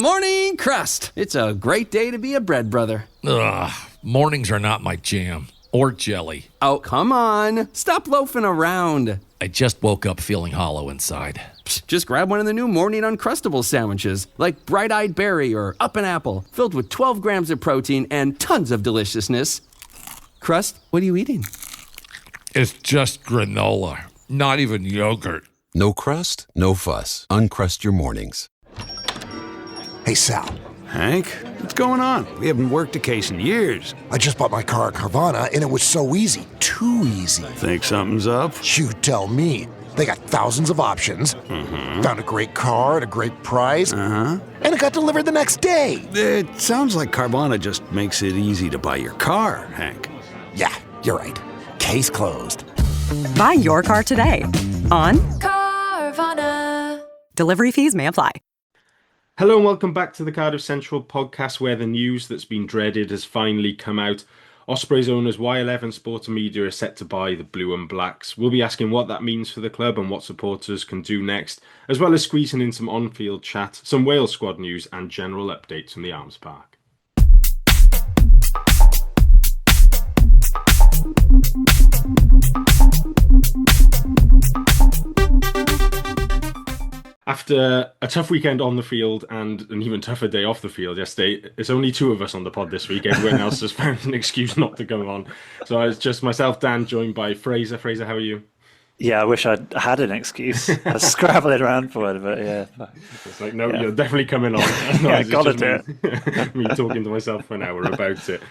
morning crust. It's a great day to be a bread brother. Ugh, mornings are not my jam. Or jelly. Oh, come on. Stop loafing around. I just woke up feeling hollow inside. Psst, just grab one of the new Morning Uncrustables sandwiches, like Bright-Eyed Berry or Up and Apple, filled with 12 grams of protein and tons of deliciousness. Crust, what are you eating? It's just granola, not even yogurt. No crust, no fuss. Uncrust your mornings. Hey, Sal. Hank, what's going on? We haven't worked a case in years. I just bought my car at Carvana, and it was so easy. Too easy. Think something's up? You tell me. They got thousands of options. Found a great car at a great price. And it got delivered the next day. It sounds like Carvana just makes it easy to buy your car, Hank. Yeah, you're right. Case closed. Buy your car today on Carvana. Delivery fees may apply. Hello and welcome back to the Cardiff Central podcast, where the news that's been dreaded has finally come out. Ospreys owners Y11 Sport Media are set to buy the Blue and Blacks. We'll be asking what that means for the club and what supporters can do next, as well as squeezing in some on-field chat, some Wales squad news and general updates from the Arms Park. After a tough weekend on the field and an even tougher day off the field yesterday, it's only two of us on the pod this week. Everyone else has found an excuse not to come on. So it's just myself, Dan, joined by Frazier. Frazier, how are you? Yeah, I wish I'd had an excuse. I was scrabbling around for it, but yeah. It's like, no, you're definitely coming on. Yeah, got to do it. Me talking to myself for an hour about it.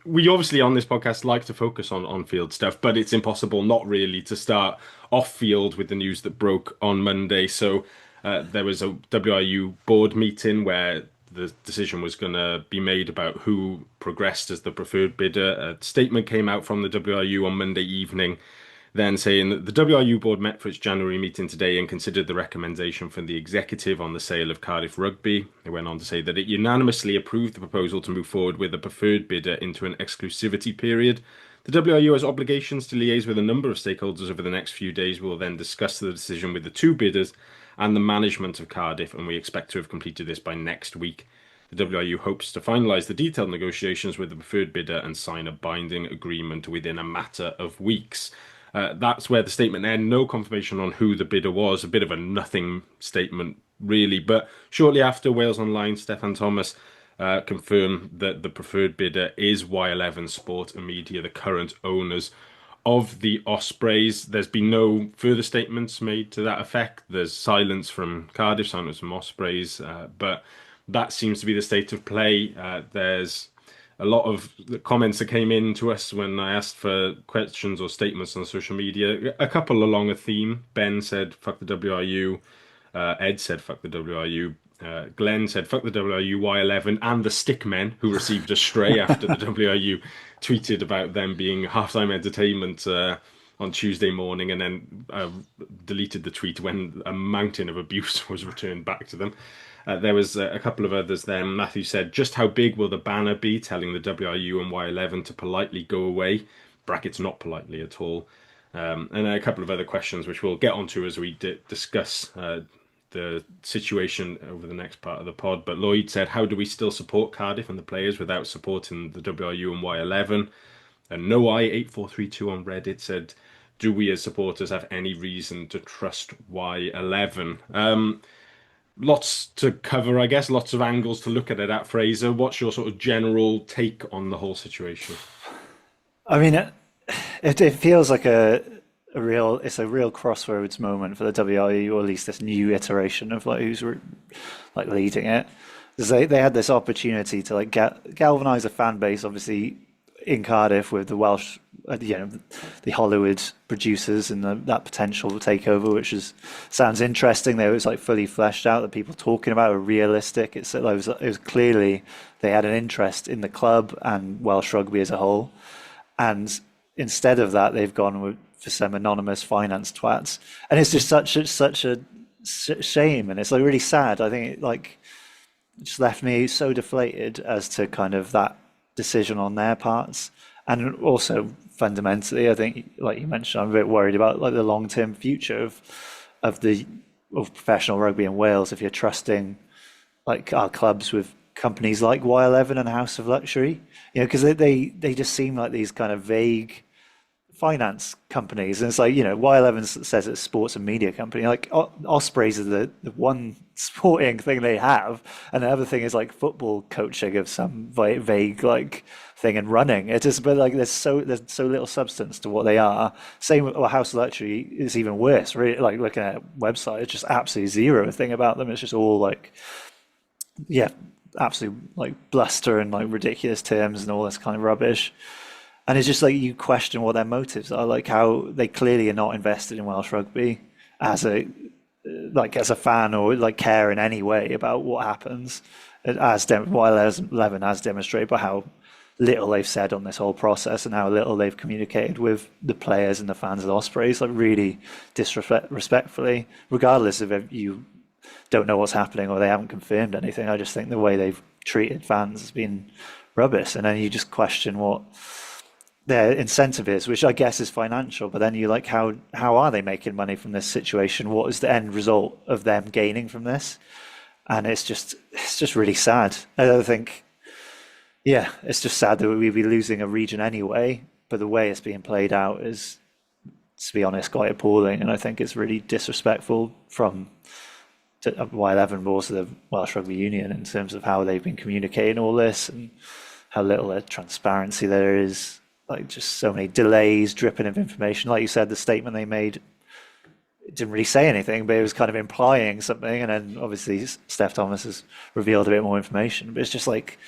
We obviously on this podcast like to focus on on-field stuff, but it's impossible not really to start off-field with the news that broke on Monday. So there was a WRU board meeting where the decision was going to be made about who progressed as the preferred bidder. A statement came out from the WRU on Monday evening, then saying that the WRU board met for its January meeting today and considered the recommendation from the executive on the sale of Cardiff Rugby. They went on to say that it unanimously approved the proposal to move forward with a preferred bidder into an exclusivity period. The WRU has obligations to liaise with a number of stakeholders over the next few days. We will then discuss the decision with the two bidders and the management of Cardiff, and we expect to have completed this by next week. The WRU hopes to finalise the detailed negotiations with the preferred bidder and sign a binding agreement within a matter of weeks. That's where the statement ended. No confirmation on who the bidder was. A bit of a nothing statement, really. But shortly after, Wales Online, Stefan Thomas confirmed that the preferred bidder is Y11 Sport Media, the current owners of the Ospreys. There's been no further statements made to that effect. There's silence from Cardiff, silence from Ospreys, but that seems to be the state of play. There's a lot of the comments that came in to us when I asked for questions or statements on social media, a couple along a theme. Ben said, fuck the WRU. Ed said, fuck the WRU. Glenn said, fuck the WRU, Y11, and the stickmen who received a stray after the WRU tweeted about them being halftime entertainment on Tuesday morning, and then deleted the tweet when a mountain of abuse was returned back to them. There was a couple of others then. Matthew said, just how big will the banner be, telling the WRU and Y11 to politely go away, brackets not politely at all. And a couple of other questions which we'll get onto as we discuss the situation over the next part of the pod. But Lloyd said, how do we still support Cardiff and the players without supporting the WRU and Y11? And NoI8432 on Reddit said, do we as supporters have any reason to trust Y11? Lots to cover, I guess, lots of angles to look at it at. Fraser, what's your sort of general take on the whole situation? I mean, it feels like a real crossroads moment for the WRU, or at least this new iteration of like who's like leading it. Because they had this opportunity to like galvanize a fan base, obviously in Cardiff with the Welsh, the Hollywood producers and that potential takeover, which sounds interesting. It was like fully fleshed out. The people talking about it were realistic. It was clearly they had an interest in the club and Welsh rugby as a whole. And instead of that, they've gone for some anonymous finance twats, and it's just such a shame, and it's like really sad. I think it just left me so deflated as to kind of that decision on their parts. And also fundamentally, I think, like you mentioned, I'm a bit worried about like the long-term future of professional rugby in Wales. If you're trusting like our clubs with companies like Y11 and House of Luxury, because they just seem like these kind of vague finance companies. And it's like, Y11 says it's a sports and media company. Like Ospreys are the one sporting thing they have, and the other thing is like football coaching of some vague like thing and running. It's just, but like there's so little substance to what they are. Same with House of Luxury is even worse. Really, like looking at a website, it's just absolutely zero thing about them. It's just all like, yeah, absolute like bluster and like ridiculous terms and all this kind of rubbish. And it's just like you question what their motives are, like how they clearly are not invested in Welsh rugby as a fan or like care in any way about what happens. As Y11 has demonstrated by how little they've said on this whole process and how little they've communicated with the players and the fans of the Ospreys, like really disrespectfully, regardless of if you don't know what's happening or they haven't confirmed anything. I just think the way they've treated fans has been rubbish. And then you just question what their incentive is, which I guess is financial, but then you like, how are they making money from this situation? What is the end result of them gaining from this? And it's just really sad. I think, yeah, it's just sad that we'd be losing a region anyway, but the way it's being played out is, to be honest, quite appalling. And I think it's really disrespectful from Y11, but also the Welsh Rugby Union in terms of how they've been communicating all this and how little transparency there is. Like just so many delays, dripping of information. Like you said, the statement they made, it didn't really say anything, but it was kind of implying something. And then obviously Steph Thomas has revealed a bit more information. But it's just like,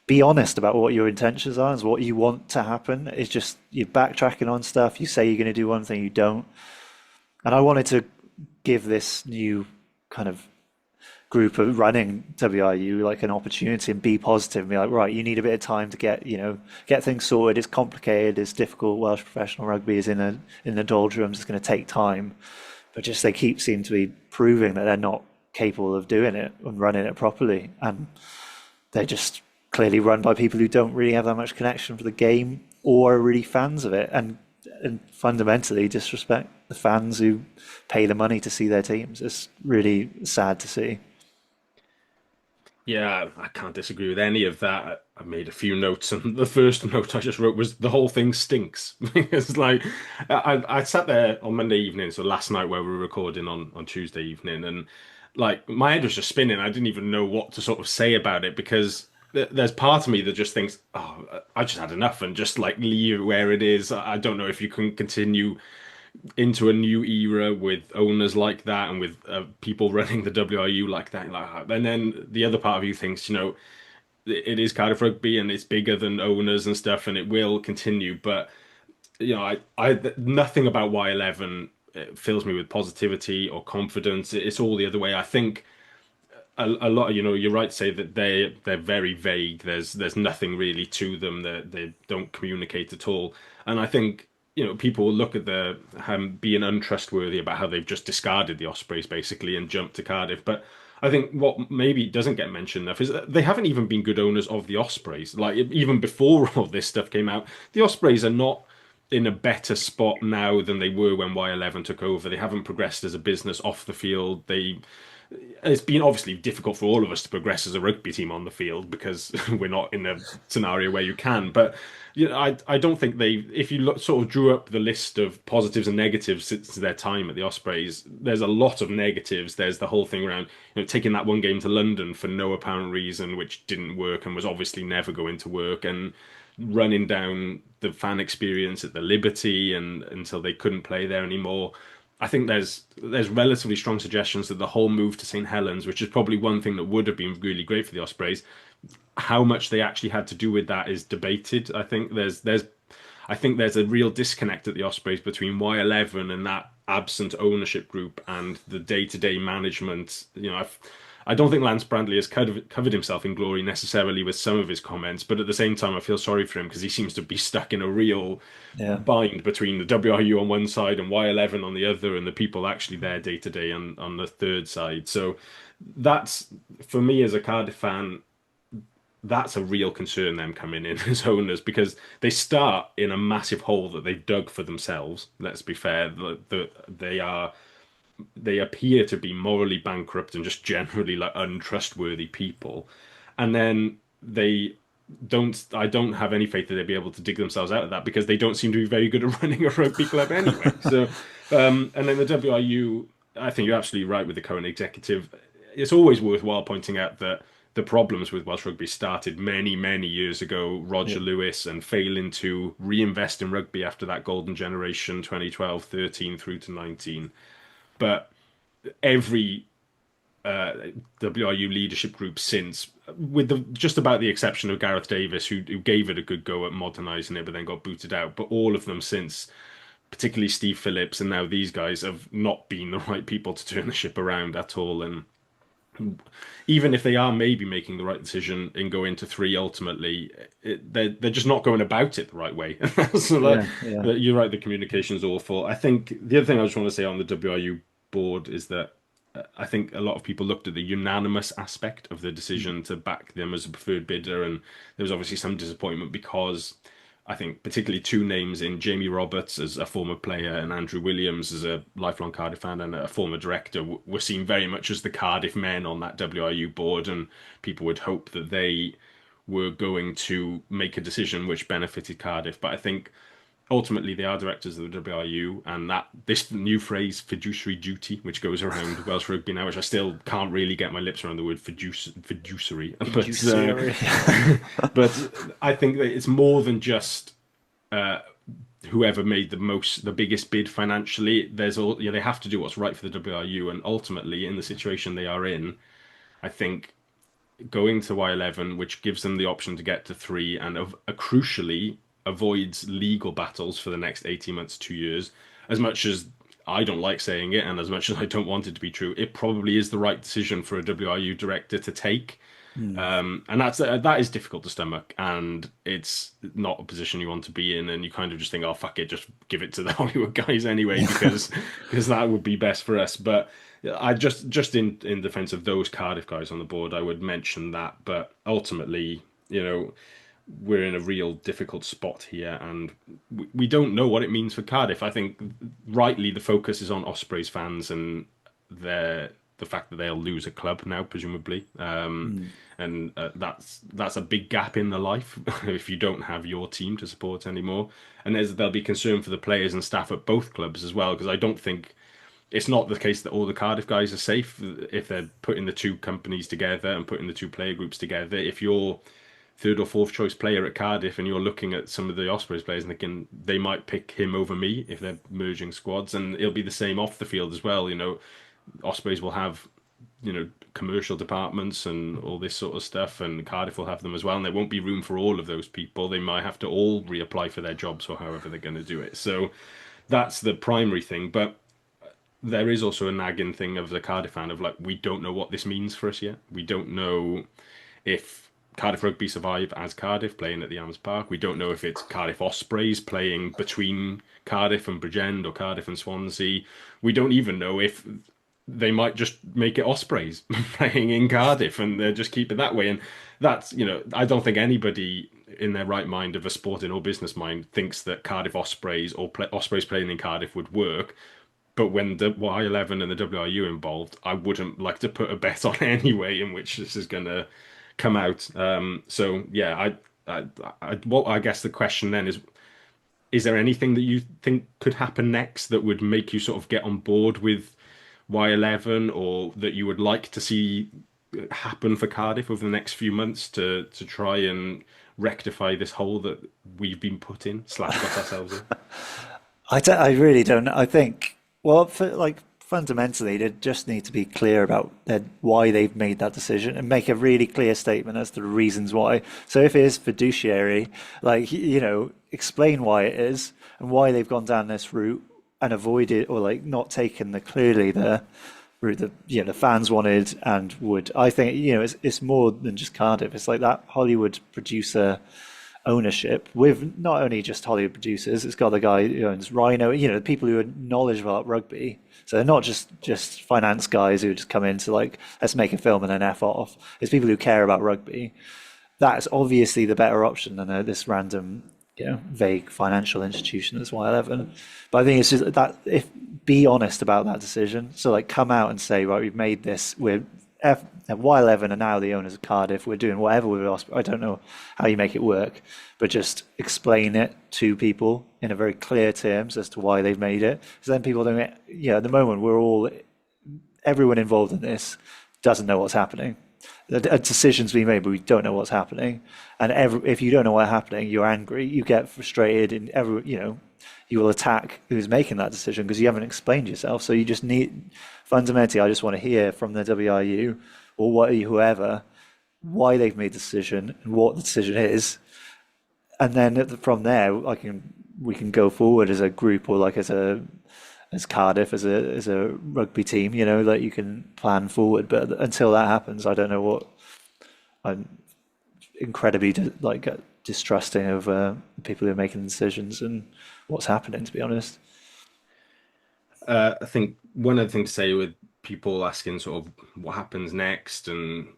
be honest about what your intentions are and what you want to happen. It's just you're backtracking on stuff. You say you're going to do one thing, you don't. And I wanted to give this new kind of group of running WRU like an opportunity and be positive and be like, right, you need a bit of time to get things sorted. It's complicated, it's difficult. Welsh professional rugby is in the doldrums. It's going to take time, but just they seem to be proving that they're not capable of doing it and running it properly, and they're just clearly run by people who don't really have that much connection for the game or are really fans of it, and fundamentally disrespect the fans who pay the money to see their teams. It's really sad to see. Yeah, I can't disagree with any of that. I made a few notes, and the first note I just wrote was the whole thing stinks. It's like I sat there on Monday evening, so last night where we were recording on Tuesday evening, and like my head was just spinning. I didn't even know what to sort of say about it because there's part of me that just thinks, oh, I just had enough and just like leave it where it is. I don't know if you can continue into a new era with owners like that and with people running the WRU like that. And then the other part of you thinks, it is Cardiff Rugby and it's bigger than owners and stuff, and it will continue. But I nothing about Y11 fills me with positivity or confidence. It's all the other way. I think a lot. You're right to say that they're very vague. There's nothing really to them. They don't communicate at all. And I think people will look at being untrustworthy about how they've just discarded the Ospreys basically and jumped to Cardiff. But I think what maybe doesn't get mentioned enough is that they haven't even been good owners of the Ospreys. Like even before all this stuff came out, the Ospreys are not in a better spot now than they were when Y11 took over. They haven't progressed as a business off the field. It's been obviously difficult for all of us to progress as a rugby team on the field because we're not in a scenario where you can. But I don't think if you sort of drew up the list of positives and negatives since their time at the Ospreys, there's a lot of negatives. There's the whole thing around taking that one game to London for no apparent reason, which didn't work and was obviously never going to work, and running down the fan experience at the Liberty and until they couldn't play there anymore. I think there's relatively strong suggestions that the whole move to St Helens, which is probably one thing that would have been really great for the Ospreys, how much they actually had to do with that is debated. I think there's a real disconnect at the Ospreys between Y11 and that absent ownership group and the day-to-day management. I don't think Lance Brandley has covered himself in glory necessarily with some of his comments, but at the same time, I feel sorry for him because he seems to be stuck in a real bind between the WRU on one side and Y11 on the other, and the people actually there day to day on the third side. So that's, for me as a Cardiff fan, that's a real concern, them coming in as owners, because they start in a massive hole that they've dug for themselves. Let's be fair, they are they appear to be morally bankrupt and just generally like untrustworthy people, and then I don't have any faith that they'll be able to dig themselves out of that, because they don't seem to be very good at running a rugby club anyway. So, and then the WRU, I think you're absolutely right with the current executive. It's always worthwhile pointing out that the problems with Welsh rugby started many, many years ago. Roger Lewis and failing to reinvest in rugby after that golden generation, 2012, 13 through to 19. But every WRU leadership group since, with just about the exception of Gareth Davis, who gave it a good go at modernising it, but then got booted out. But all of them since, particularly Steve Phillips and now these guys, have not been the right people to turn the ship around at all. And even if they are maybe making the right decision in going to 3 ultimately, they're just not going about it the right way. So you're right, the communication's awful. I think the other thing I just want to say on the WRU board is that I think a lot of people looked at the unanimous aspect of the decision to back them as a preferred bidder, and there was obviously some disappointment because I think particularly 2 names in Jamie Roberts as a former player and Andrew Williams as a lifelong Cardiff fan and a former director were seen very much as the Cardiff men on that WRU board, and people would hope that they were going to make a decision which benefited Cardiff. But I think ultimately they are directors of the WRU, and that this new phrase fiduciary duty, which goes around Welsh rugby now, which I still can't really get my lips around the word fiduciary. But I think that it's more than just whoever made the biggest bid financially. They have to do what's right for the WRU, and ultimately in the situation they are in, I think going to Y11, which gives them the option to get to 3 and crucially avoids legal battles for the next 18 months, 2 years. As much as I don't like saying it, and as much as I don't want it to be true, it probably is the right decision for a WRU director to take. And that is difficult to stomach, and it's not a position you want to be in, and you kind of just think, oh fuck it, just give it to the Hollywood guys anyway, because that would be best for us. But I just in defense of those Cardiff guys on the board, I would mention that. But ultimately, we're in a real difficult spot here, and we don't know what it means for Cardiff. I think rightly the focus is on Ospreys fans and the fact that they'll lose a club now, presumably, and that's a big gap in the life if you don't have your team to support anymore. And there'll be concern for the players and staff at both clubs as well, because I don't think it's not the case that all the Cardiff guys are safe if they're putting the 2 companies together and putting the 2 player groups together. If you're 3rd or 4th choice player at Cardiff and you're looking at some of the Ospreys players and thinking they might pick him over me if they're merging squads, and it'll be the same off the field as well. Ospreys will have commercial departments and all this sort of stuff, and Cardiff will have them as well, and there won't be room for all of those people. They might have to all reapply for their jobs or however they're going to do it. So that's the primary thing. But there is also a nagging thing of the Cardiff fan of like, we don't know what this means for us yet. We don't know if Cardiff Rugby survive as Cardiff playing at the Arms Park. We don't know if it's Cardiff Ospreys playing between Cardiff and Bridgend or Cardiff and Swansea. We don't even know if they might just make it Ospreys playing in Cardiff and they just keep it that way. And that's, I don't think anybody in their right mind of a sporting or business mind thinks that Cardiff Ospreys or Ospreys playing in Cardiff would work. But when the Y11 and the WRU involved, I wouldn't like to put a bet on any way in which this is going to come out. I guess the question then is there anything that you think could happen next that would make you sort of get on board with Y11, or that you would like to see happen for Cardiff over the next few months to try and rectify this hole that we've been put in, / got ourselves in? I really don't know. I think, fundamentally, they just need to be clear about why they've made that decision and make a really clear statement as to the reasons why. So if it is fiduciary, explain why it is and why they've gone down this route and avoided or not taken the route that the fans wanted and would. I think it's more than just Cardiff. It's like that Hollywood producer ownership with not only just Hollywood producers. It's got the guy who owns Rhino. The people who are knowledgeable about rugby. So they're not just finance guys who just come in to let's make a film and then F off. It's people who care about rugby. That's obviously the better option than this random vague financial institution that's Y11. But I think it's just that if be honest about that decision. So like come out and say, right, we've made this. Y11 are now the owners of Cardiff. We're doing whatever with Ospreys. I don't know how you make it work, but just explain it to people in a very clear terms as to why they've made it. So then people don't. At the moment everyone involved in this doesn't know what's happening. A decision's being made, but we don't know what's happening. And if you don't know what's happening, you're angry, you get frustrated, and you will attack who's making that decision because you haven't explained yourself. So you just fundamentally, I just want to hear from the WRU or whoever why they've made the decision and what the decision is, and then from there we can go forward as a group or like as Cardiff, as a rugby team, that you can plan forward. But until that happens, I don't know what. I'm incredibly distrusting of the people who are making decisions and what's happening, to be honest. I think one other thing to say with people asking sort of what happens next and,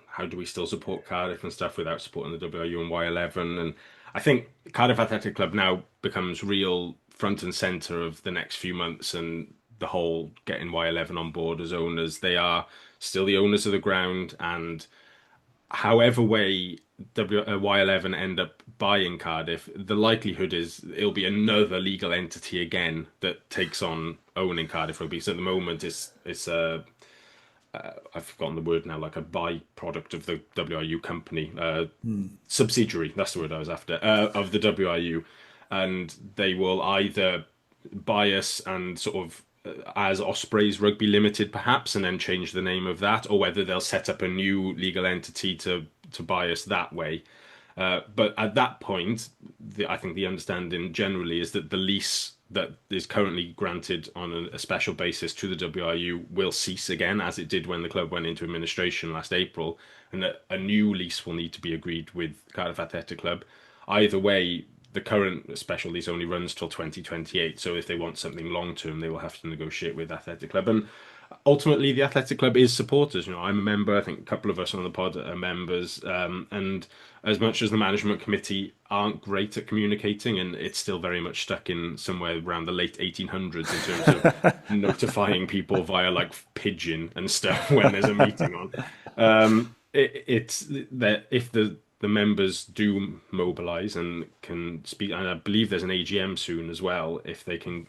how do we still support Cardiff and stuff without supporting the WRU and Y11. And I think Cardiff Athletic Club now becomes real front and centre of the next few months and the whole getting Y11 on board as owners. They are still the owners of the ground, and however way Y11 end up buying Cardiff, the likelihood is it'll be another legal entity again that takes on owning Cardiff Rugby. So at the moment, it's I've forgotten the word now, like a byproduct of the WRU company, subsidiary. That's the word I was after, of the WRU, and they will either buy us and sort of as Ospreys Rugby Limited perhaps, and then change the name of that, or whether they'll set up a new legal entity to buy us that way. But at that point, I think the understanding generally is that the lease that is currently granted on a special basis to the WRU will cease again, as it did when the club went into administration last April, and that a new lease will need to be agreed with Cardiff Athletic Club. Either way, the current special lease only runs till 2028. So if they want something long term, they will have to negotiate with Athletic Club. And ultimately, the Athletic Club is supporters. I'm a member. I think a couple of us on the pod are members. And as much as the management committee aren't great at communicating, and it's still very much stuck in somewhere around the late 1800s in terms of notifying people via like pigeon and stuff when there's a meeting on. It's that if the members do mobilise and can speak, and I believe there's an AGM soon as well, if they can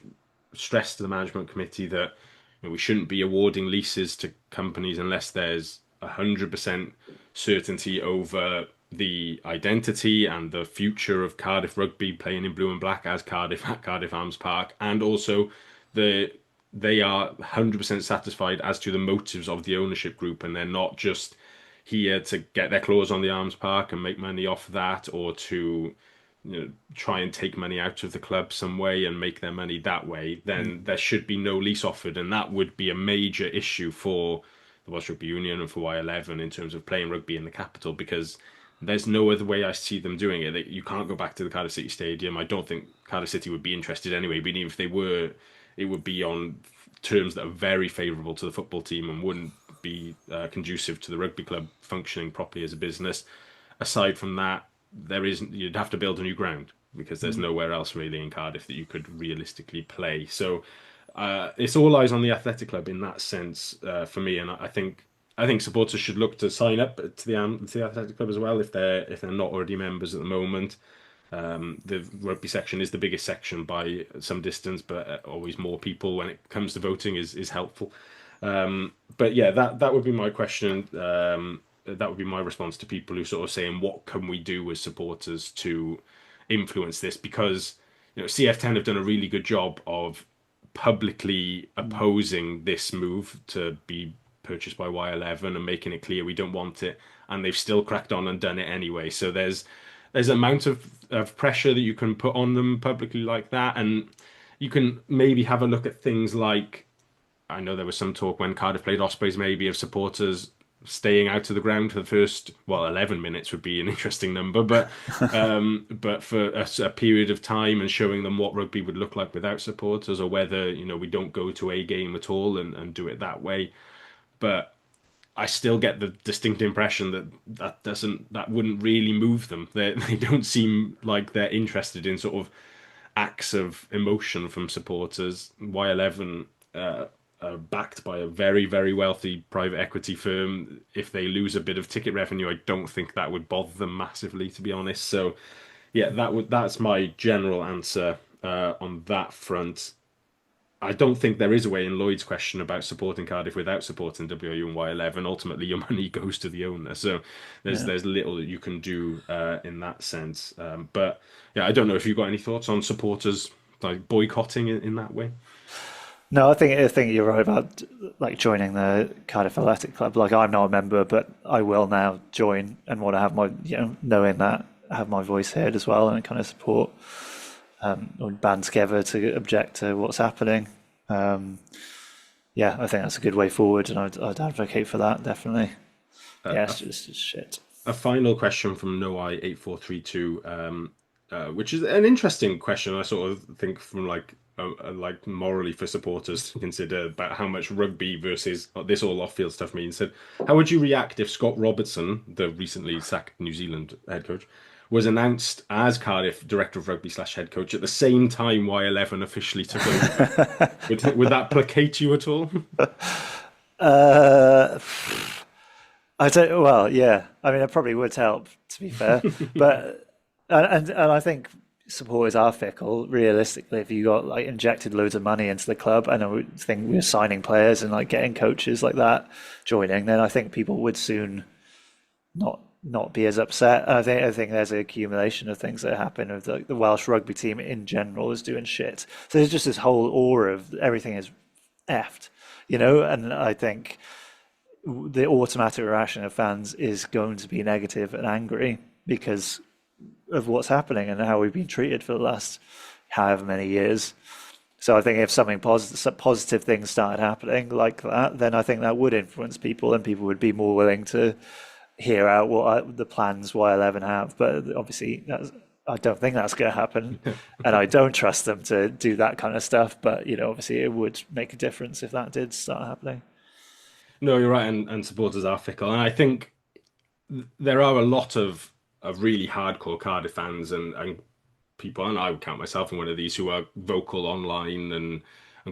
stress to the management committee that we shouldn't be awarding leases to companies unless there's 100% certainty over the identity and the future of Cardiff Rugby playing in blue and black as Cardiff at Cardiff Arms Park, and also they are 100% satisfied as to the motives of the ownership group, and they're not just here to get their claws on the Arms Park and make money off that, or to try and take money out of the club some way and make their money that way, then there should be no lease offered. And that would be a major issue for the Welsh Rugby Union and for Y11 in terms of playing rugby in the capital, because there's no other way I see them doing it. You can't go back to the Cardiff City Stadium. I don't think Cardiff City would be interested anyway, but even if they were, it would be on terms that are very favourable to the football team and wouldn't be conducive to the rugby club functioning properly as a business. Aside from that, you'd have to build a new ground, because there's nowhere else really in Cardiff that you could realistically play. So it's all eyes on the Athletic Club in that sense for me, and I think supporters should look to sign up to the Athletic Club as well if they're not already members at the moment. The rugby section is the biggest section by some distance, but always more people when it comes to voting is helpful. But yeah, that would be my question. That would be my response to people who sort of saying, what can we do as supporters to influence this? Because CF10 have done a really good job of publicly opposing this move to be purchased by Y11 and making it clear we don't want it, and they've still cracked on and done it anyway. So there's an amount of pressure that you can put on them publicly like that, and you can maybe have a look at things like, I know there was some talk when Cardiff played Ospreys maybe of supporters staying out of the ground for the first 11 minutes would be an interesting number, but for a period of time, and showing them what rugby would look like without supporters, or whether we don't go to a game at all and do it that way. But I still get the distinct impression that wouldn't really move them. They don't seem like they're interested in sort of acts of emotion from supporters. Y11 are backed by a very, very wealthy private equity firm. If they lose a bit of ticket revenue, I don't think that would bother them massively, to be honest. So, yeah, that's my general answer on that front. I don't think there is a way in Lloyd's question about supporting Cardiff without supporting WRU and Y11. Ultimately, your money goes to the owner, so there's little that you can do in that sense. But yeah, I don't know if you've got any thoughts on supporters like boycotting in that way. No, I think you're right about like joining the Cardiff Athletic Club. Like, I'm not a member, but I will now join and want to have my, knowing that, have my voice heard as well, and kind of support or band together to object to what's happening. Yeah, I think that's a good way forward, and I'd advocate for that, definitely. It's just shit. A final question from Noai8432, which is an interesting question. I sort of think from like morally for supporters to consider about how much rugby versus this all off-field stuff means. So, how would you react if Scott Robertson, the recently sacked New Zealand head coach, was announced as Cardiff director of rugby / head coach at the same time Y11 officially took over? would that placate you at all? I don't. Well, yeah. I mean, it probably would help, to be fair. But and I think supporters are fickle. Realistically, if you got like injected loads of money into the club, and I think we're signing players and like getting coaches like that joining, then I think people would soon not be as upset. I think there's an accumulation of things that happen. Of the Welsh rugby team in general is doing shit. So there's just this whole aura of everything is effed, And I think the automatic reaction of fans is going to be negative and angry because of what's happening and how we've been treated for the last however many years. So I think if something positive things started happening like that, then I think that would influence people, and people would be more willing to hear out what the plans Y11 have. But obviously, I don't think that's going to happen, and I don't trust them to do that kind of stuff. But obviously, it would make a difference if that did start happening. No, you're right, and supporters are fickle, and I think there are a lot of really hardcore Cardiff fans and people, and I would count myself in one of these, who are vocal online and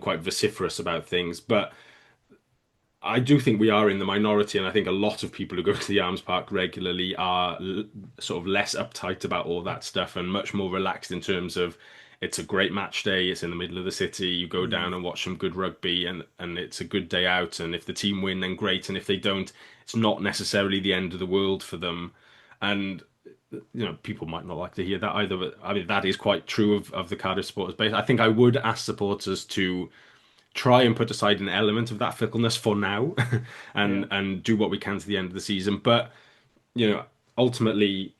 quite vociferous about things. But I do think we are in the minority, and I think a lot of people who go to the Arms Park regularly are sort of less uptight about all that stuff and much more relaxed in terms of it's a great match day, it's in the middle of the city, you go down and watch some good rugby, and it's a good day out, and if the team win, then great, and if they don't, it's not necessarily the end of the world for them. And people might not like to hear that either, but I mean, that is quite true of the Cardiff supporters base. I think I would ask supporters to try and put aside an element of that fickleness for now and do what we can to the end of the season. But, ultimately,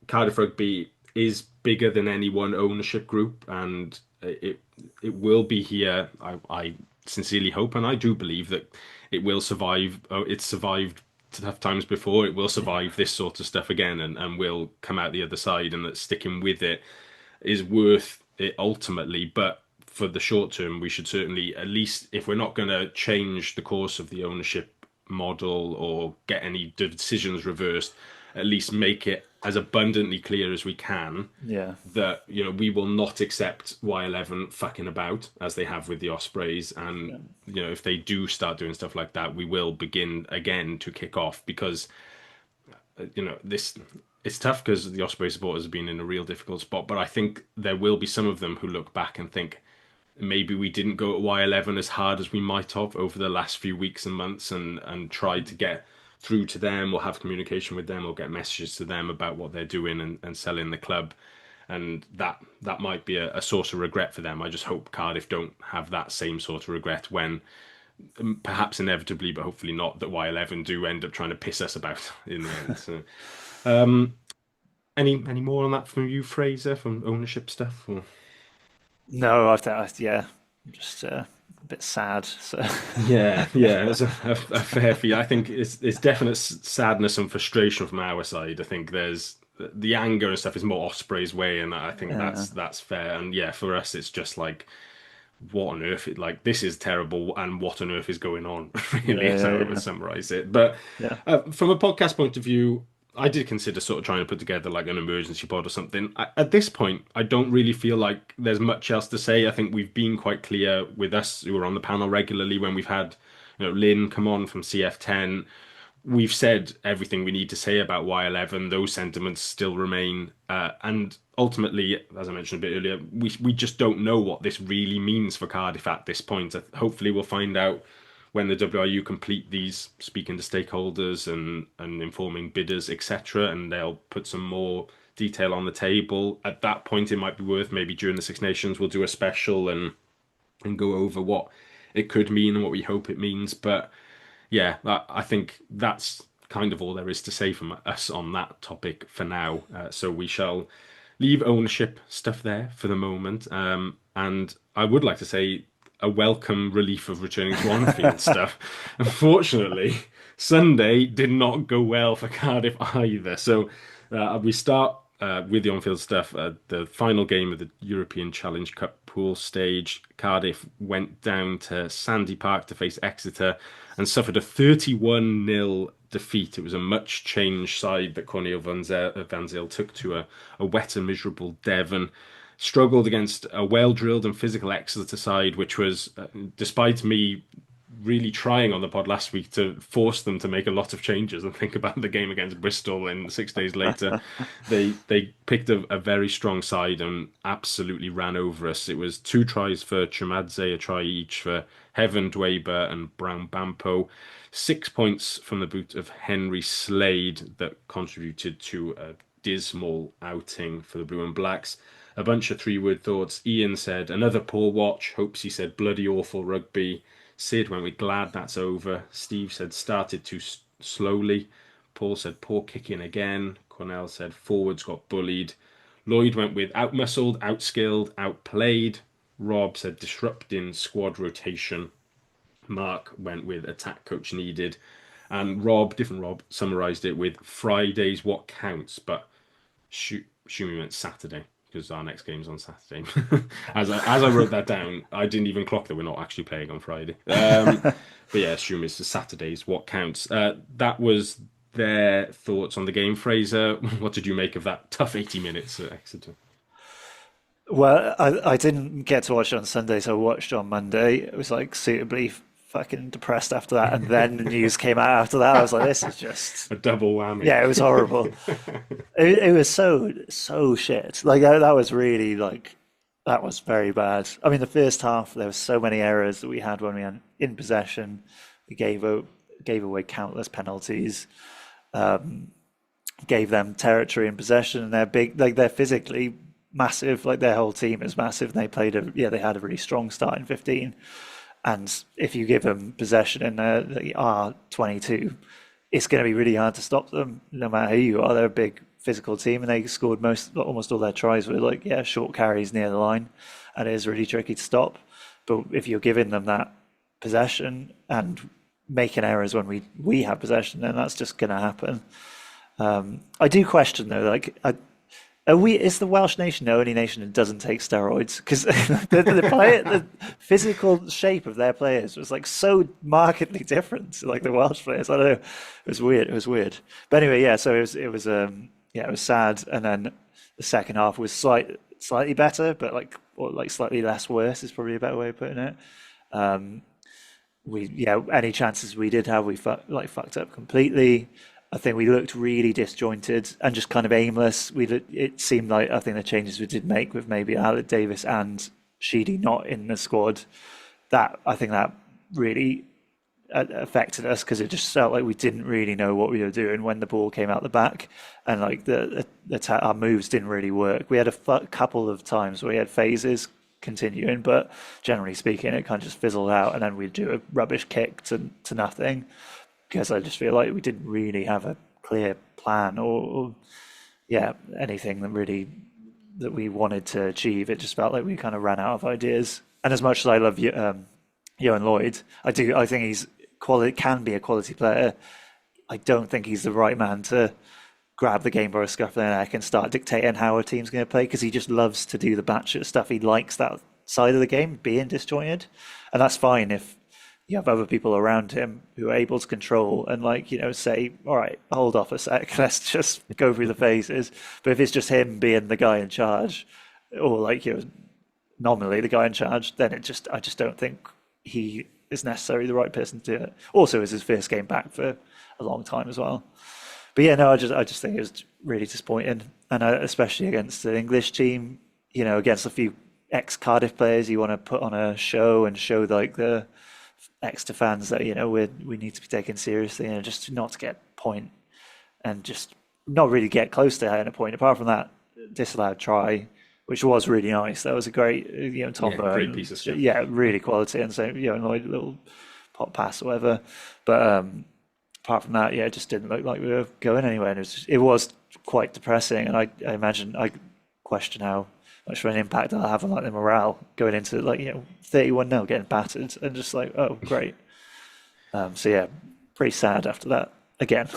Cardiff Rugby is bigger than any one ownership group, and it will be here. I sincerely hope, and I do believe that it will survive. It's survived tough times before. It will survive this sort of stuff again, and will come out the other side, and that sticking with it is worth it ultimately. But for the short term, we should certainly, at least if we're not going to change the course of the ownership model or get any decisions reversed, at least make it as abundantly clear as we can that we will not accept Y11 fucking about as they have with the Ospreys, and if they do start doing stuff like that, we will begin again to kick off, because it's tough because the Osprey supporters have been in a real difficult spot. But I think there will be some of them who look back and think, maybe we didn't go at Y11 as hard as we might have over the last few weeks and months, and tried to get through to them or have communication with them or get messages to them about what they're doing and selling the club. And that might be a source of regret for them. I just hope Cardiff don't have that same sort of regret when, perhaps inevitably, but hopefully not, that Y11 do end up trying to piss us about in the end. So, any more on that from you, Fraser, from ownership stuff? Or? No, I think, I'm just a bit sad. So yeah, it's a fair fee. I think it's definite sadness and frustration from our side. I think there's the anger and stuff is more Ospreys way, and I think that's fair. And yeah, for us, it's just like what on earth, this is terrible, and what on earth is going on, really, is how I Yeah, would summarize it. But yeah. from a podcast point of view, I did consider sort of trying to put together like an emergency pod or something. At this point, I don't really feel like there's much else to say. I think we've been quite clear with us who are on the panel regularly when we've had, Lynn come on from CF10. We've said everything we need to say about Y11. Those sentiments still remain. And ultimately, as I mentioned a bit earlier, we just don't know what this really means for Cardiff at this point. Hopefully, we'll find out when the WRU complete these speaking to stakeholders and informing bidders, etc. And they'll put some more detail on the table. At that point, it might be worth maybe during the Six Nations, we'll do a special and go over what it could mean and what we hope it means. But yeah, I think that's kind of all there is to say from us on that topic for now. So we shall leave ownership stuff there for the moment. And I would like to say a welcome relief of returning to on-field stuff. Unfortunately, Sunday did not go well for Cardiff either. So we start with the on-field stuff. The final game of the European Challenge Cup pool stage, Cardiff went down to Sandy Park to face Exeter and suffered a 31-0 defeat. It was a much changed side that Cornel van Zyl took to a wet and miserable Devon. Struggled against a well-drilled and physical Exeter side, which was, despite me really trying on the pod last week to force them to make a lot of changes and think about the game against Bristol, and 6 days later they picked a very strong side and absolutely ran over us. It was 2 tries for Chamadze, a try each for Heaven Dweber and Brown Bampo, 6 points from the boot of Henry Slade that contributed to a dismal outing for the Blue and Blacks. A bunch of 3-word thoughts. Ian said, another poor watch. Hopes he said, bloody awful rugby. Sid went with glad that's over. Steve said, started too slowly. Paul said, poor kicking again. Cornell said, forwards got bullied. Lloyd went with outmuscled, outskilled, outplayed. Rob said, disrupting squad rotation. Mark went with attack coach needed. And different Rob, summarised it with Friday's what counts. But Shumi meant Saturday, because our next game's on Saturday. as I wrote that down, I didn't even clock that we're not actually playing on Friday. But yeah, assume it's the Saturday's what counts. That was their thoughts on the game. Fraser, what did you make of that tough 80 minutes at Exeter? Well, I didn't get to watch it on Sunday, so I watched on Monday. It was like suitably fucking depressed after that, and then the news came out after that. I was like, this is just a double whammy. Yeah, it was horrible. it was so shit. Like that was really that was very bad. I mean, the first half there were so many errors that we had when we had in possession. We gave away countless penalties. Gave them territory in possession, and they're big. Like they're physically massive. Like their whole team is massive. And they had a really strong start in 15. And if you give them possession in the R22, it's going to be really hard to stop them, no matter who you are. They're a big physical team, and they scored almost all their tries with short carries near the line, and it is really tricky to stop. But if you're giving them that possession and making errors when we have possession, then that's just going to happen. I do question though, is the Welsh nation the only nation that doesn't take steroids? Because the physical shape of their players was so markedly different to the Welsh players. I don't know. It was weird. But anyway, yeah. So it was sad. And then the second half was slightly better, but slightly less worse is probably a better way of putting it. Any chances we did have, we fucked up completely. I think we looked really disjointed and just kind of aimless. It seemed like, I think the changes we did make with maybe Alec Davis and Sheedy not in the squad, I think that really affected us, because it just felt like we didn't really know what we were doing when the ball came out the back, and our moves didn't really work. We had a couple of times where we had phases continuing, but generally speaking, it kind of just fizzled out, and then we'd do a rubbish kick to nothing. Because I just feel like we didn't really have a clear plan or anything that we wanted to achieve. It just felt like we kind of ran out of ideas. And as much as I love Johan Lloyd, I think he's can be a quality player. I don't think he's the right man to grab the game by a scruff of the neck and start dictating how a team's going to play, because he just loves to do the batshit stuff. He likes that side of the game being disjointed, and that's fine if you have other people around him who are able to control and like, you know, say, all right, hold off a sec, let's just go through the phases. But if it's just him being the guy in charge, or like, you know, nominally the guy in charge, then I just don't think he is necessarily the right person to do it. Also, it's his first game back for a long time as well. But yeah, no, I just think it was really disappointing, and especially against the English team, you know, against a few ex-Cardiff players, you want to put on a show and show like the Exeter fans that, you know, we need to be taken seriously, and just not to get a point and just not really get close to having a point. Apart from that disallowed try, which was really nice. That was a great, you know, Tom Burn, great piece of stuff. Yeah, really quality, and so, you know, like a little pop pass or whatever. But apart from that, yeah, it just didn't look like we were going anywhere. And it was quite depressing, and I imagine I question how much of an impact that'll have on like the morale going into like, you know, 31-0 getting battered and just like, oh great. So yeah, pretty sad after that again.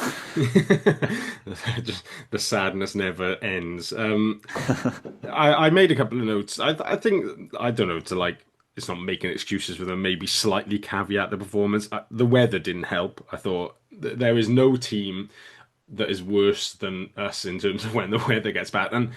Just, the sadness never ends. I made a couple of notes. I think, I don't know, to like, it's not making excuses for them, maybe slightly caveat the performance. The weather didn't help. I thought there is no team that is worse than us in terms of when the weather gets bad, and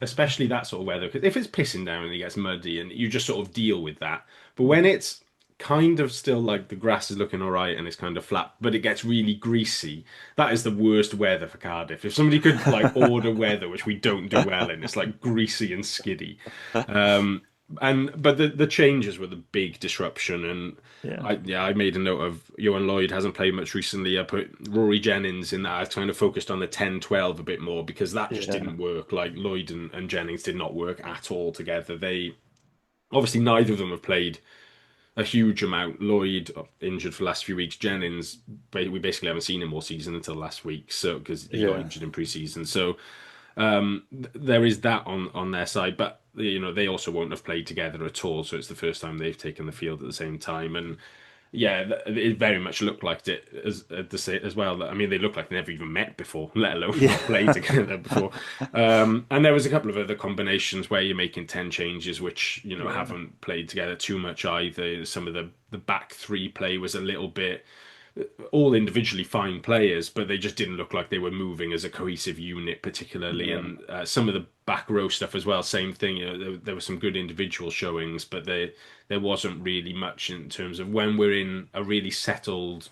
especially that sort of weather. Because if it's pissing down and it gets muddy, and you just sort of deal with that. But when it's kind of still like the grass is looking all right and it's kind of flat, but it gets really greasy, that is the worst weather for Cardiff. If somebody could like order weather, which we don't do well in, it's like greasy and skiddy. But the changes were the big disruption, and I made a note of Johan Lloyd hasn't played much recently. I put Rory Jennings in that. I kind of focused on the 10-12 a bit more, because that just didn't work. Like Lloyd and Jennings did not work at all together. They obviously, neither of them have played a huge amount. Lloyd injured for the last few weeks. Jennings, we basically haven't seen him all season until last week, so because he got injured in pre-season. So there is that on their side, but you know, they also won't have played together at all, so it's the first time they've taken the field at the same time. And yeah, it very much looked like it as well. I mean, they looked like they never even met before, let alone not played together before. And there was a couple of other combinations where you're making 10 changes, which, you know, haven't played together too much either. Some of the back three play was a little bit, all individually fine players, but they just didn't look like they were moving as a cohesive unit particularly. And some of the back row stuff as well, same thing. You know, there were some good individual showings, but there wasn't really much in terms of when we're in a really settled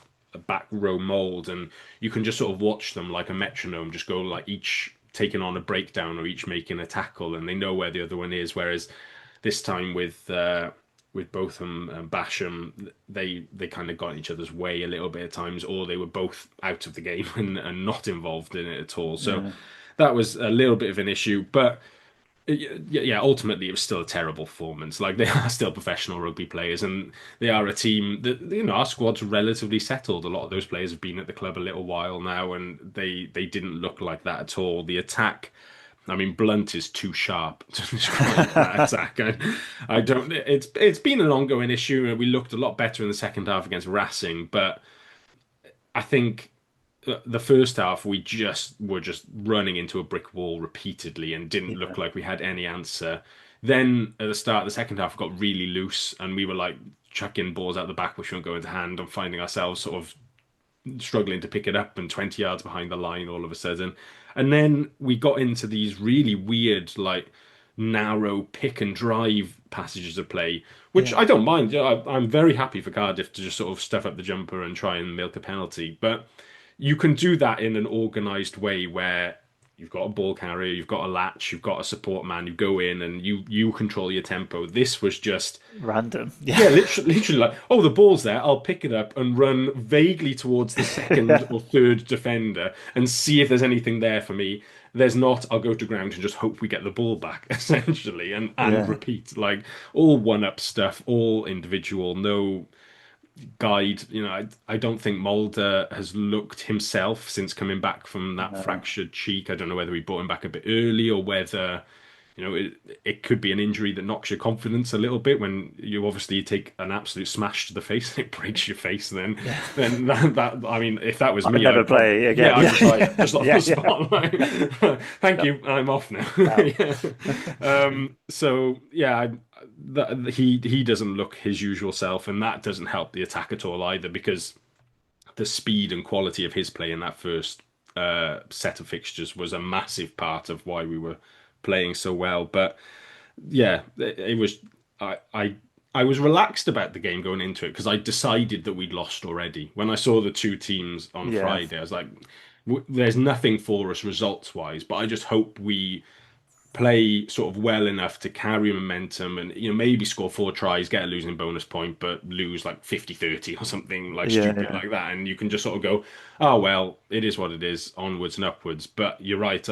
back row mold, and you can just sort of watch them like a metronome, just go like each taking on a breakdown or each making a tackle, and they know where the other one is. Whereas this time with Botham and Basham, they kind of got in each other's way a little bit at times, or they were both out of the game and not involved in it at all. So that was a little bit of an issue. But yeah, ultimately it was still a terrible performance. Like, they are still professional rugby players, and they are a team that, you know, our squad's relatively settled. A lot of those players have been at the club a little while now, and they didn't look like that at all. The attack, I mean, blunt is too sharp to describe that attack. I don't. It's been an ongoing issue. We looked a lot better in the second half against Racing, but I think the first half we were just running into a brick wall repeatedly and didn't look like we had any answer. Then at the start of the second half, we got really loose, and we were like chucking balls out the back which weren't going to hand, and finding ourselves sort of struggling to pick it up and 20 yards behind the line all of a sudden. And then we got into these really weird, like, narrow pick and drive passages of play, which I don't mind. I'm very happy for Cardiff to just sort of stuff up the jumper and try and milk a penalty. But you can do that in an organised way where you've got a ball carrier, you've got a latch, you've got a support man, you go in and you control your tempo. This was just random. Yeah, literally like, oh, the ball's there, I'll pick it up and run vaguely towards the second or third defender and see if there's anything there for me. There's not, I'll go to ground and just hope we get the ball back, essentially, and repeat. Like, all one-up stuff, all individual, no guide. You know, I don't think Mulder has looked himself since coming back from that fractured cheek. I don't know whether we brought him back a bit early or whether it could be an injury that knocks your confidence a little bit when you obviously take an absolute smash to the face and it breaks your face. Then that I mean, if that was me, never play again. Yeah, I'd retire just off Yeah, the spot. Like, thank you, I'm off now. So yeah, he doesn't look his usual self, and that doesn't help the attack at all either, because the speed and quality of his play in that first set of fixtures was a massive part of why we were playing so well. But yeah, it was I was relaxed about the game going into it because I decided that we'd lost already. When I saw the two teams on Friday, I was like, there's nothing for us results wise, but I just hope we play sort of well enough to carry momentum and maybe score 4 tries, get a losing bonus point, but lose like 50-30 or something like stupid like that, and you can just sort of go, oh well, it is what it is, onwards and upwards. But you're right,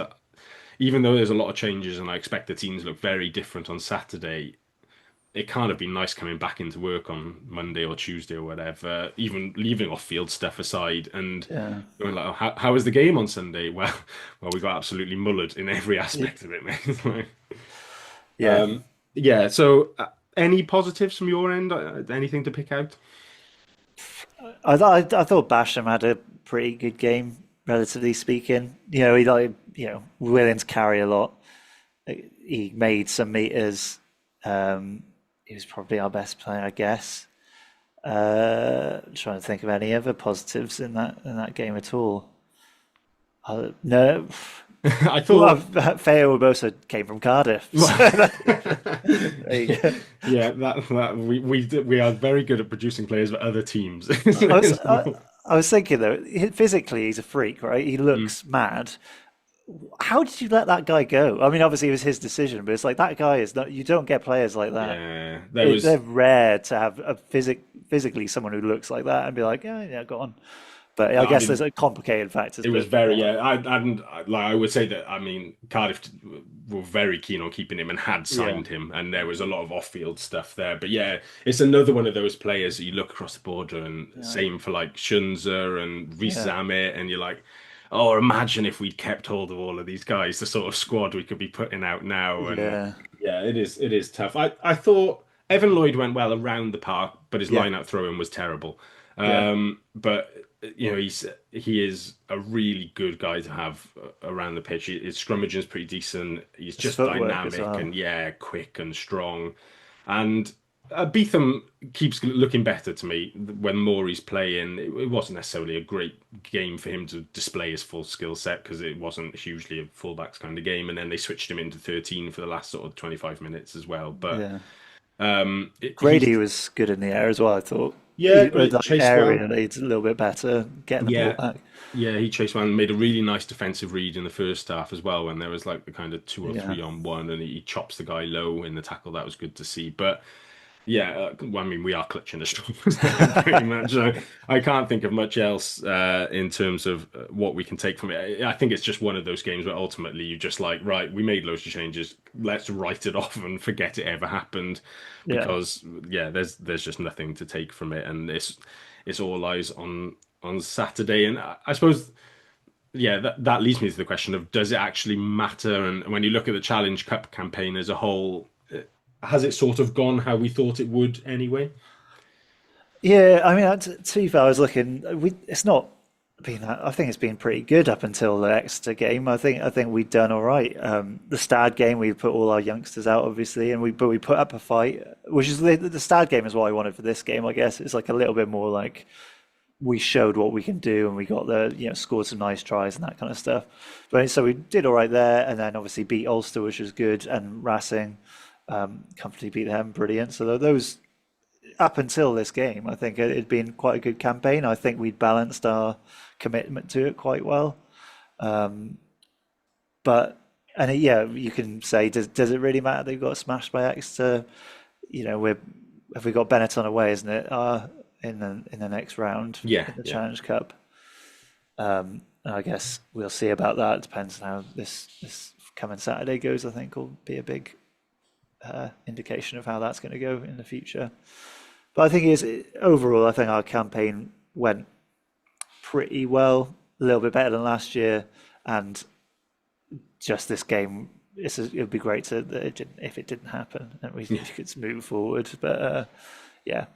even though there's a lot of changes and I expect the teams look very different on Saturday, it can't have been nice coming back into work on Monday or Tuesday or whatever, even leaving off-field stuff aside and going like, oh, how was the game on Sunday? Well, we got absolutely mullered in every aspect of it, mate. So any positives from your end? Anything to pick out? I thought Basham had a pretty good game, relatively speaking. He willing to carry a lot. He made some meters. He was probably our best player, I guess. Trying to think of any other positives in that game at all. No, I thought Feo Urbosa came from Cardiff. There you go. Yeah, we are very good at producing players for other teams. I was thinking though, physically he's a freak, right? He looks mad. How did you let that guy go? I mean, obviously it was his decision, but it's like that guy is not. You don't get players like that. Yeah, they're rare to have a physically someone who looks like that and be like, yeah, go on. But I guess there's a complicated factors. It was very I would say that, I mean, Cardiff were very keen on keeping him and had signed him, and there was a lot of off-field stuff there. But yeah, it's another one of those players that you look across the border, and same for like Shunza and Reece Zammit, and you're like, oh, imagine if we'd kept hold of all of these guys, the sort of squad we could be putting out now. And it is tough. I thought Evan Lloyd went well around the park, but his line-out throwing was terrible. But he is a really good guy to have around the pitch. His scrummaging is pretty decent. He's just dynamic and quick and strong. And Beetham keeps looking better to me when Morey's playing. It wasn't necessarily a great game for him to display his full skill set because it wasn't hugely a fullbacks kind of game. And then they switched him into 13 for the last sort of 25 minutes as well. But Grady was good in the air as well, I thought. Yeah, area leads a little bit better, getting the ball back. Yeah, he chased one, made a really nice defensive read in the first half as well when there was like the kind of 2 or 3 on 1, and he chops the guy low in the tackle. That was good to see. But yeah, I mean, we are clutching the straws pretty much. I can't think of much else in terms of what we can take from it. I think it's just one of those games where ultimately you just like, right, we made loads of changes. Let's write it off and forget it ever happened, because there's just nothing to take from it, and it's all eyes on Saturday. And I suppose that leads me to the question of, does it actually matter? And when you look at the Challenge Cup campaign as a whole, has it sort of gone how we thought it would anyway? Yeah, I mean, to be fair, I was looking. It's not been. I think it's been pretty good up until the Exeter game. I think we'd done all right. The Stad game, we put all our youngsters out, obviously, and we put up a fight, which is the Stad game is what I wanted for this game. I guess it's like a little bit more like we showed what we can do, and we got scored some nice tries and that kind of stuff. But so we did all right there, and then obviously beat Ulster, which was good, and Racing. Comfortably beat them, brilliant. So those, up until this game, I think it'd been quite a good campaign. I think we'd balanced our commitment to it quite well. You can say, does it really matter they've got smashed by Exeter? Have we got Benetton away, isn't it? In the next round, in the Challenge Cup. I guess we'll see about that. It depends on how this coming Saturday goes. I think will be a big indication of how that's going to go in the future. But I think overall, I think our campaign went pretty well, a little bit better than last year, and just this game it would be great that it didn't, if it didn't happen, and we could move forward. But yeah,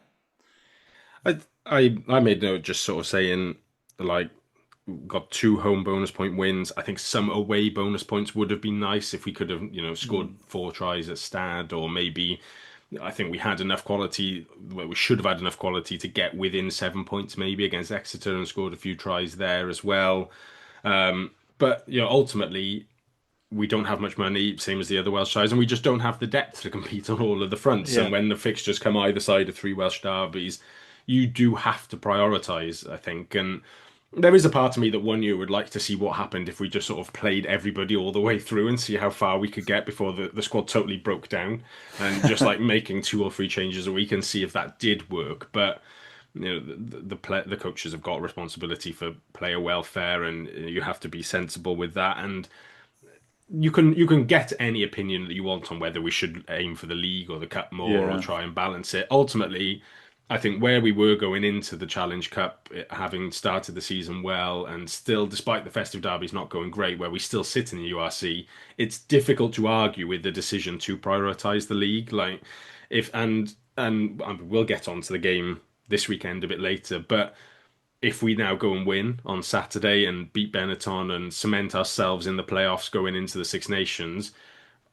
I made note just sort of saying, like, got 2 home bonus point wins. I think some away bonus points would have been nice if we could have, scored 4 tries at Stad, or maybe I think we had enough quality. Well, we should have had enough quality to get within 7 points maybe against Exeter and scored a few tries there as well. But ultimately, we don't have much money, same as the other Welsh sides, and we just don't have the depth to compete on all of the fronts. And when the fixtures come either side of 3 Welsh derbies, you do have to prioritise, I think. And there is a part of me that 1 year would like to see what happened if we just sort of played everybody all the way through and see how far we could get before the squad totally broke down, and just like making 2 or 3 changes a week and see if that did work. But the coaches have got responsibility for player welfare, and you have to be sensible with that. And you can get any opinion that you want on whether we should aim for the league or the cup more, or try and balance it. Ultimately, I think where we were going into the Challenge Cup, having started the season well, and still, despite the festive derbies not going great, where we still sit in the URC, it's difficult to argue with the decision to prioritise the league. Like, and we'll get on to the game this weekend a bit later, but if we now go and win on Saturday and beat Benetton and cement ourselves in the playoffs going into the Six Nations,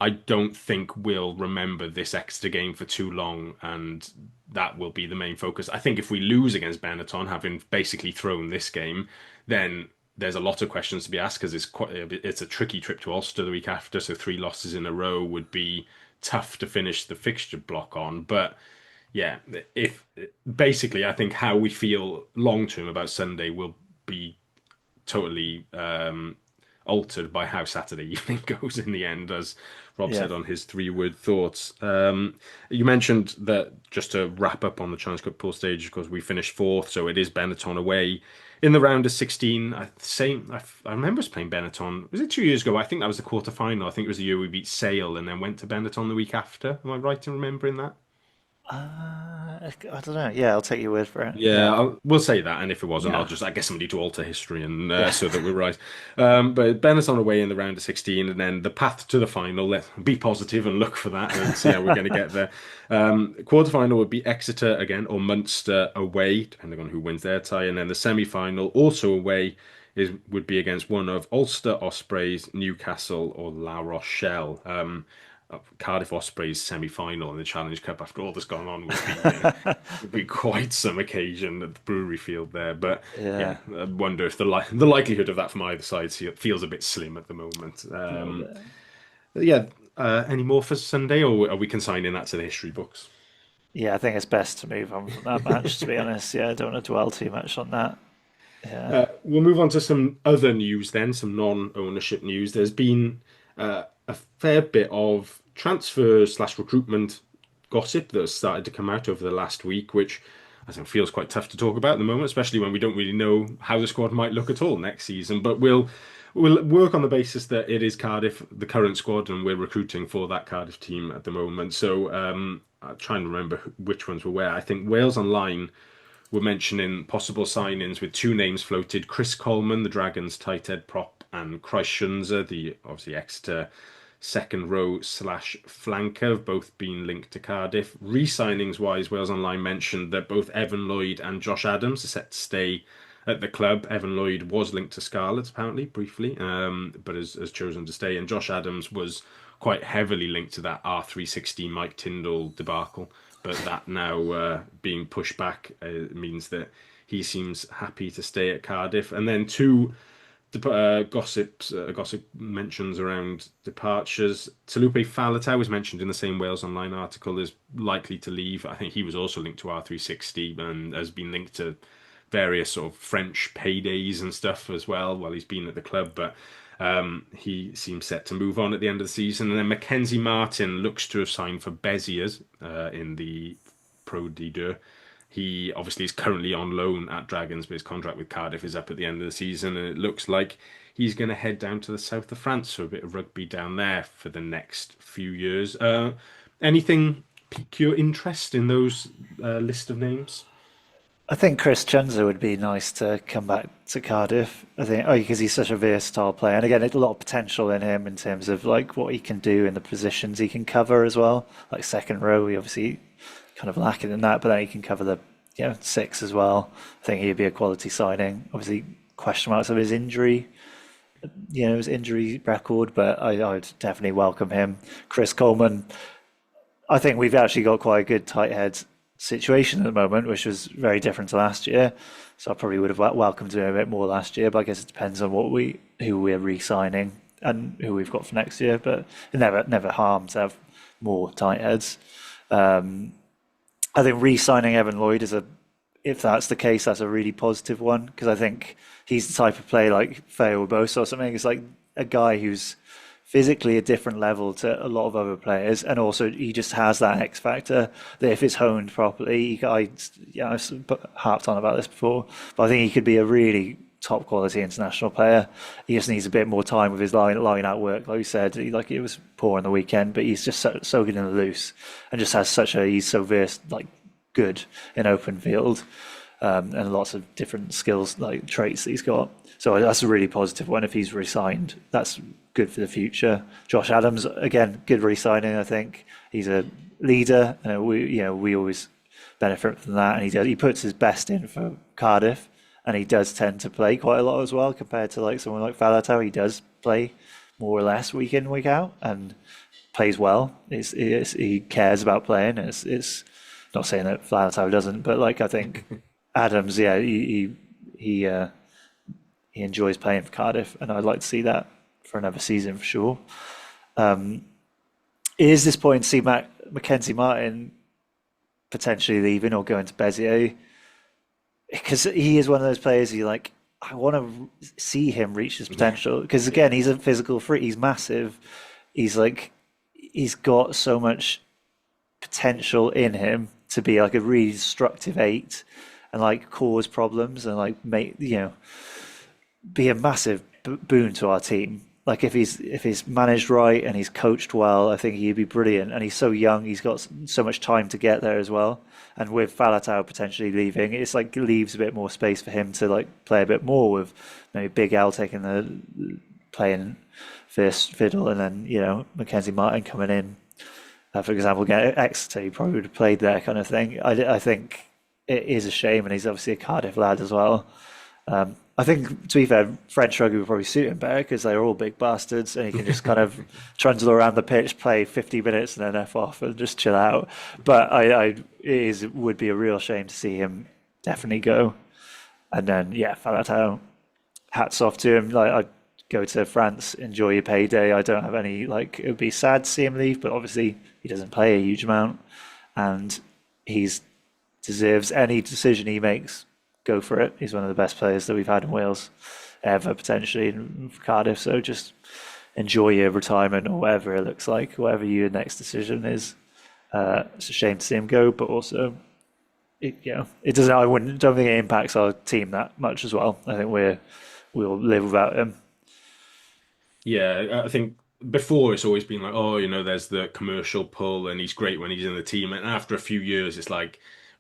I don't think we'll remember this Exeter game for too long, and that will be the main focus. I think if we lose against Benetton, having basically thrown this game, then there's a lot of questions to be asked, because it's a tricky trip to Ulster the week after, so 3 losses in a row would be tough to finish the fixture block on. But yeah, if basically, I think how we feel long term about Sunday will be totally altered by how Saturday evening goes in the end, as Rob said on his 3-word thoughts. You mentioned that, just to wrap up on the Challenge Cup pool stage, because we finished 4th, so it is Benetton away in the round of 16. I remember us playing Benetton. Was it 2 years ago? I think that was the quarter final. I think it was the year we beat Sale and then went to Benetton the week after. Am I right in remembering that? I don't know. Yeah, I'll take your word for it. Yeah, we'll say that, and if it wasn't, I'll just get somebody to alter history and so that we're right. But Benetton away in the round of 16, and then the path to the final. Let's be positive and look for that and see how we're going to get there. Quarterfinal would be Exeter again, or Munster away, depending on who wins their tie, and then the semi-final, also away, would be against one of Ulster, Ospreys, Newcastle, or La Rochelle. Cardiff Ospreys semi-final in the Challenge Cup, after all that's gone on, would be quite some occasion at the Brewery Field there. But I wonder if the likelihood of that from either side feels a bit slim at the moment. Any more for Sunday, or are we consigning that to the history books? Yeah, I think it's best to move on from that match, to be honest. Yeah, I don't want to dwell too much on that. Yeah. We'll move on to some other news then, some non-ownership news. There's been a fair bit of transfer/recruitment gossip that has started to come out over the last week, which I think feels quite tough to talk about at the moment, especially when we don't really know how the squad might look at all next season. But we'll work on the basis that it is Cardiff, the current squad, and we're recruiting for that Cardiff team at the moment. So I'll try and remember which ones were where. I think Wales Online were mentioning possible signings with 2 names floated: Chris Coleman, the Dragons tight head prop, and Kreis Schunzer, the obviously Exeter second row /flanker, have both been linked to Cardiff. Re-signings wise, Wales Online mentioned that both Evan Lloyd and Josh Adams are set to stay at the club. Evan Lloyd was linked to Scarlets apparently briefly, but has chosen to stay, and Josh Adams was quite heavily linked to that R360 Mike Tyndall debacle, but that now being pushed back means that he seems happy to stay at Cardiff. And then 2 gossip mentions around departures. Talupe Faletau was mentioned in the same Wales Online article as likely to leave. I think he was also linked to R360 and has been linked to various sort of French paydays and stuff as well while he's been at the club, but he seems set to move on at the end of the season. And then Mackenzie Martin looks to have signed for Beziers in the Pro D2. He obviously is currently on loan at Dragons, but his contract with Cardiff is up at the end of the season, and it looks like he's going to head down to the south of France for a bit of rugby down there for the next few years. Anything pique your interest in those list of names? I think Chris Chunza would be nice to come back to Cardiff. I think, because he's such a versatile player, and again, there's a lot of potential in him in terms of like what he can do in the positions he can cover as well. Like second row, he obviously kind of lacking in that, but then he can cover the six as well. I think he'd be a quality signing. Obviously, question marks of his injury, his injury record, but I'd definitely welcome him. Chris Coleman, I think we've actually got quite a good tight head situation at the moment, which was very different to last year. So I probably would have welcomed him a bit more last year, but I guess it depends on who we're re-signing and who we've got for next year. But it never harm to have more tight heads. I think re-signing Evan Lloyd if that's the case, that's a really positive one, because I think he's the type of player like Feo Bosa or something. It's like a guy who's physically a different level to a lot of other players, and also he just has that X factor that if it's honed properly, I've harped on about this before, but I think he could be a really top quality international player. He just needs a bit more time with his line out work, like you said. It was poor on the weekend, but he's just so good in the loose, and just has he's so good in open field, and lots of different skills, like traits that he's got. So that's a really positive one. If he's re-signed, that's good for the future. Josh Adams, again, good re-signing. I think he's a leader, and we always benefit from that. And he puts his best in for Cardiff, and he does tend to play quite a lot as well compared to like someone like Falatau. He does play more or less week in, week out, and plays well. He cares about playing. It's not saying that Falatau doesn't, but like I think Adams, he enjoys playing for Cardiff, and I'd like to see that for another season for sure. Is this point to see Mackenzie Martin potentially leaving or going to Bezier? Because he is one of those players I want to see him reach his potential. Because again, he's a physical freak. He's massive. He's got so much potential in him to be like a really destructive 8 and cause problems and be a massive boon to our team. If he's managed right and he's coached well, I think he'd be brilliant. And he's so young; he's got so much time to get there as well. And with Falatau potentially leaving, it's leaves a bit more space for him to play a bit more with maybe Big Al playing first fiddle, and then Mackenzie Martin coming in. For example, again, Exeter, he probably would have played there, kind of thing. I think it is a shame, and he's obviously a Cardiff lad as well. I think, to be fair, French rugby would probably suit him better because they're all big bastards, and he can just kind of trundle around the pitch, play 50 minutes, and then F off and just chill out. But it would be a real shame to see him definitely go. And then, Falatau, hats off to him. I'd go to France, enjoy your payday. I don't have any, it would be sad to see him leave, but obviously he doesn't play a huge amount, and he deserves any decision he makes. Go for it. He's one of the best players that we've had in Wales ever, potentially in Cardiff. So just enjoy your retirement or whatever it looks like, whatever your next decision is. It's a shame to see him go, but also, it doesn't. Don't think it impacts our team that much as well. I think we'll live without him. Yeah, I think before it's always been there's the commercial pull, and he's great when he's in the team, and after a few years, it's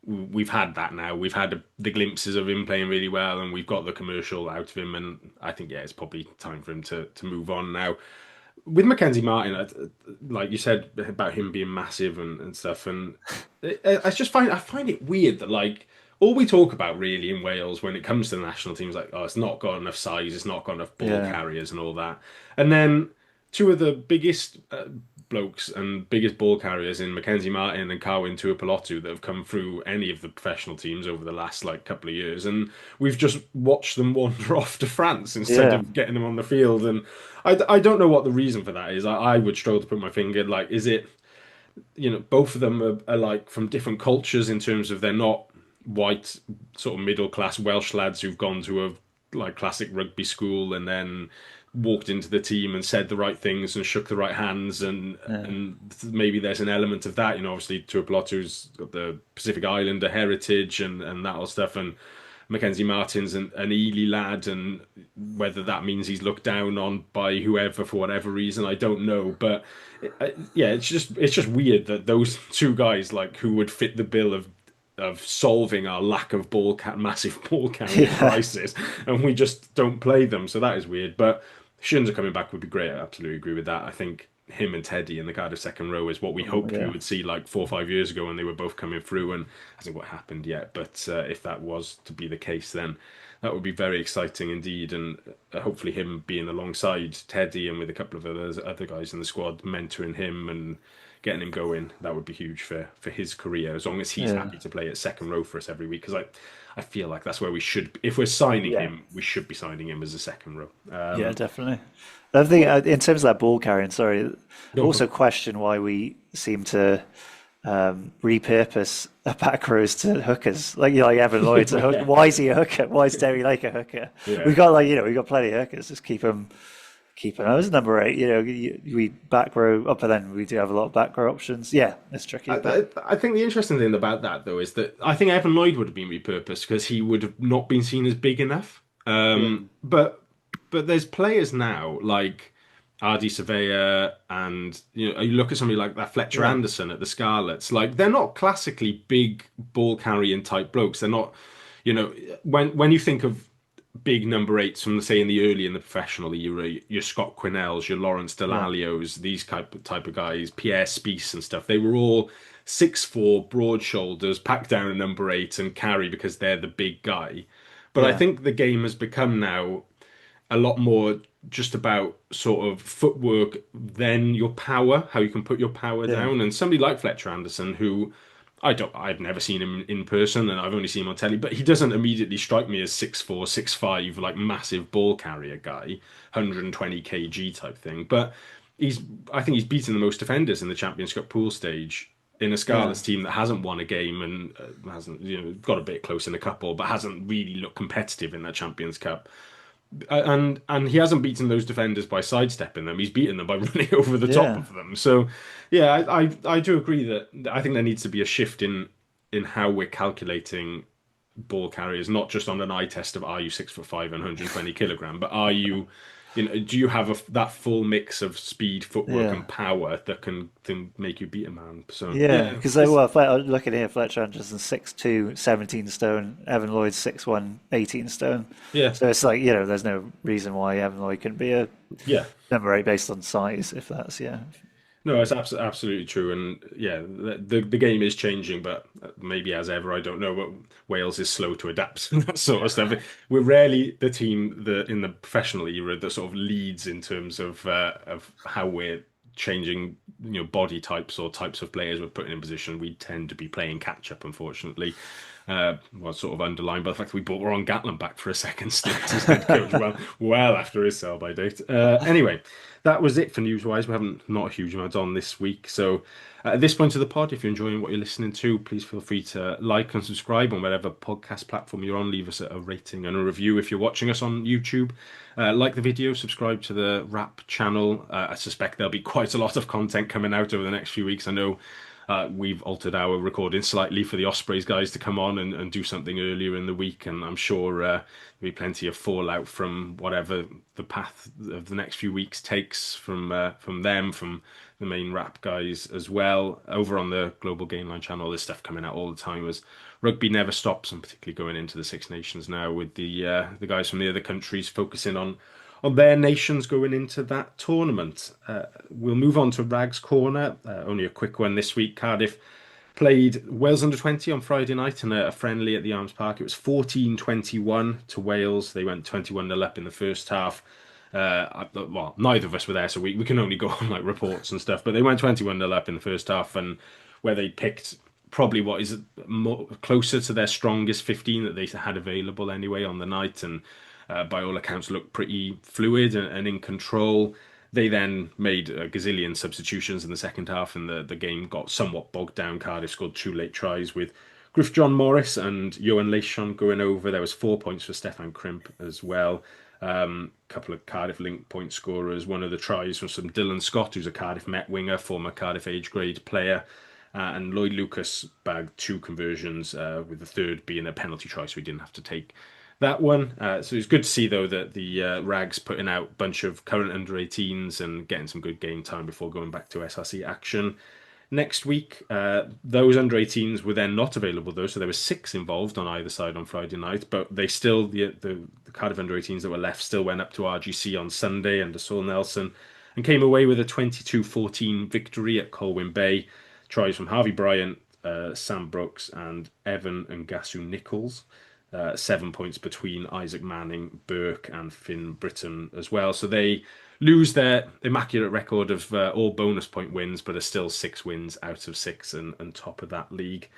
we've had that now. We've had the glimpses of him playing really well, and we've got the commercial out of him. And I think, it's probably time for him to move on now. With Mackenzie Martin, like you said about him being massive and stuff, and I find it weird that all we talk about really in Wales when it comes to the national team is it's not got enough size, it's not got enough ball carriers and all that. And then two of the biggest blokes and biggest ball carriers in Mackenzie Martin and Carwyn Tuipulotu that have come through any of the professional teams over the last couple of years, and we've just watched them wander off to France instead of getting them on the field. And I don't know what the reason for that is. I would struggle to put my finger. Is it both of them are from different cultures in terms of they're not white sort of middle class Welsh lads who've gone to a classic rugby school and then walked into the team and said the right things and shook the right hands, and maybe there's an element of that. Obviously Tuipulotu's got the Pacific Islander heritage and that all stuff, and Mackenzie Martin's an Ely lad, and whether that means he's looked down on by whoever for whatever reason, I don't know. But it's just weird that those two guys who would fit the bill of of solving our lack of massive ball carrying crisis, and we just don't play them. So that is weird. But Shinza coming back would be great. I absolutely agree with that. I think him and Teddy in the Cardiff second row is what we hoped we would see like 4 or 5 years ago when they were both coming through, and hasn't what happened yet. But if that was to be the case, then that would be very exciting indeed, and hopefully him being alongside Teddy and with a couple of other guys in the squad, mentoring him and getting him going, that would be huge for his career, as long as he's happy to play at second row for us every week. Because I feel like that's where we should, if we're signing him, we should be signing him as a second row. Yeah, definitely. I think in terms of that ball carrying, sorry, I also question why we seem to repurpose back rows to hookers, like Evan Lloyd's a hooker. Why is he a hooker? Why is Derry Lake a hooker? We've got we've got plenty of hookers. Just keep him as number 8. We back row up, and then we do have a lot of back row options. Yeah, it's tricky. I think the interesting thing about that though is that I think Evan Lloyd would have been repurposed because he would have not been seen as big enough. But there's players now like Ardy Surveyor, and you look at somebody like that Fletcher Anderson at the Scarlets. Like, they're not classically big ball carrying type blokes. They're not, when you think of big number 8s from say in the professional era, your Scott Quinnells, your Lawrence Delalios, these type of guys, Pierre Spies and stuff. They were all 6'4", broad shoulders, pack down a number 8 and carry because they're the big guy. But I think the game has become now a lot more just about sort of footwork than your power, how you can put your power down. And somebody like Fletcher Anderson, who I've never seen him in person, and I've only seen him on telly, but he doesn't immediately strike me as 6'4", 6'5", like massive ball carrier guy, 120 kg type thing. But I think he's beaten the most defenders in the Champions Cup pool stage in a Scarlets team that hasn't won a game and hasn't got a bit close in a couple, but hasn't really looked competitive in that Champions Cup. And he hasn't beaten those defenders by sidestepping them. He's beaten them by running over the top of them. So, I do agree that I think there needs to be a shift in how we're calculating ball carriers, not just on an eye test of are you 6'5" and 120 kilogram, but are you, do you have that full mix of speed, footwork, and power that can make you beat a man? So because look at here, Fletcher Anderson 6'2", 17 stone, Evan Lloyd 6'1", 18 stone. Yeah. So it's like there's no reason why Evan Lloyd couldn't be a number 8 based on size, if that's No, it's absolutely true, and the game is changing, but maybe as ever, I don't know. But Wales is slow to adapt and that sort of stuff. We're rarely the team that in the professional era that sort of leads in terms of how we're changing, body types or types of players we're putting in position. We tend to be playing catch up, unfortunately. Sort of underlined by the fact that we brought Ron Gatland back for a second stint as head coach, well after his sell-by date. Anyway, that was it for Newswise. We haven't not a huge amount on this week. So at this point of the pod, if you're enjoying what you're listening to, please feel free to like and subscribe on whatever podcast platform you're on. Leave us a rating and a review if you're watching us on YouTube. Like the video, subscribe to the Rap channel. I suspect there'll be quite a lot of content coming out over the next few weeks. I know we've altered our recording slightly for the Ospreys guys to come on and do something earlier in the week, and I'm sure there'll be plenty of fallout from whatever the path of the next few weeks takes from them, from the main Rap guys as well. Over on the Global Game Line channel, there's stuff coming out all the time as rugby never stops, and particularly going into the Six Nations now with the guys from the other countries focusing on their nations going into that tournament. We'll move on to Rags Corner. Only a quick one this week. Cardiff played Wales under-20 on Friday night in a friendly at the Arms Park. It was 14-21 to Wales. They went 21-0 up in the first half. Neither of us were there, so we can only go on like reports and stuff. But they went 21-0 up in the first half, and where they picked probably what is closer to their strongest 15 that they had available anyway on the night, and by all accounts looked pretty fluid and in control. They then made a gazillion substitutions in the second half, and the game got somewhat bogged down. Cardiff scored 2 late tries with Griff John Morris and Johan Leishon going over. There was 4 points for Stefan Crimp as well. Couple of Cardiff link point scorers. One of the tries was from Dylan Scott, who's a Cardiff Met winger, former Cardiff age grade player. And Lloyd Lucas bagged 2 conversions, with the third being a penalty try, so he didn't have to take that one. So it's good to see, though, that the Rags putting out a bunch of current under-18s and getting some good game time before going back to SRC action. next week. Those under 18s were then not available though, so there were 6 involved on either side on Friday night, but they still, the Cardiff under 18s that were left still went up to RGC on Sunday under Saul Nelson and came away with a 22-14 victory at Colwyn Bay. Tries from Harvey Bryant, Sam Brooks and Evan and Gasu Nichols. 7 points between Isaac Manning, Burke and Finn Britton as well. So they lose their immaculate record of all bonus point wins, but are still 6 wins out of 6 and top of that league.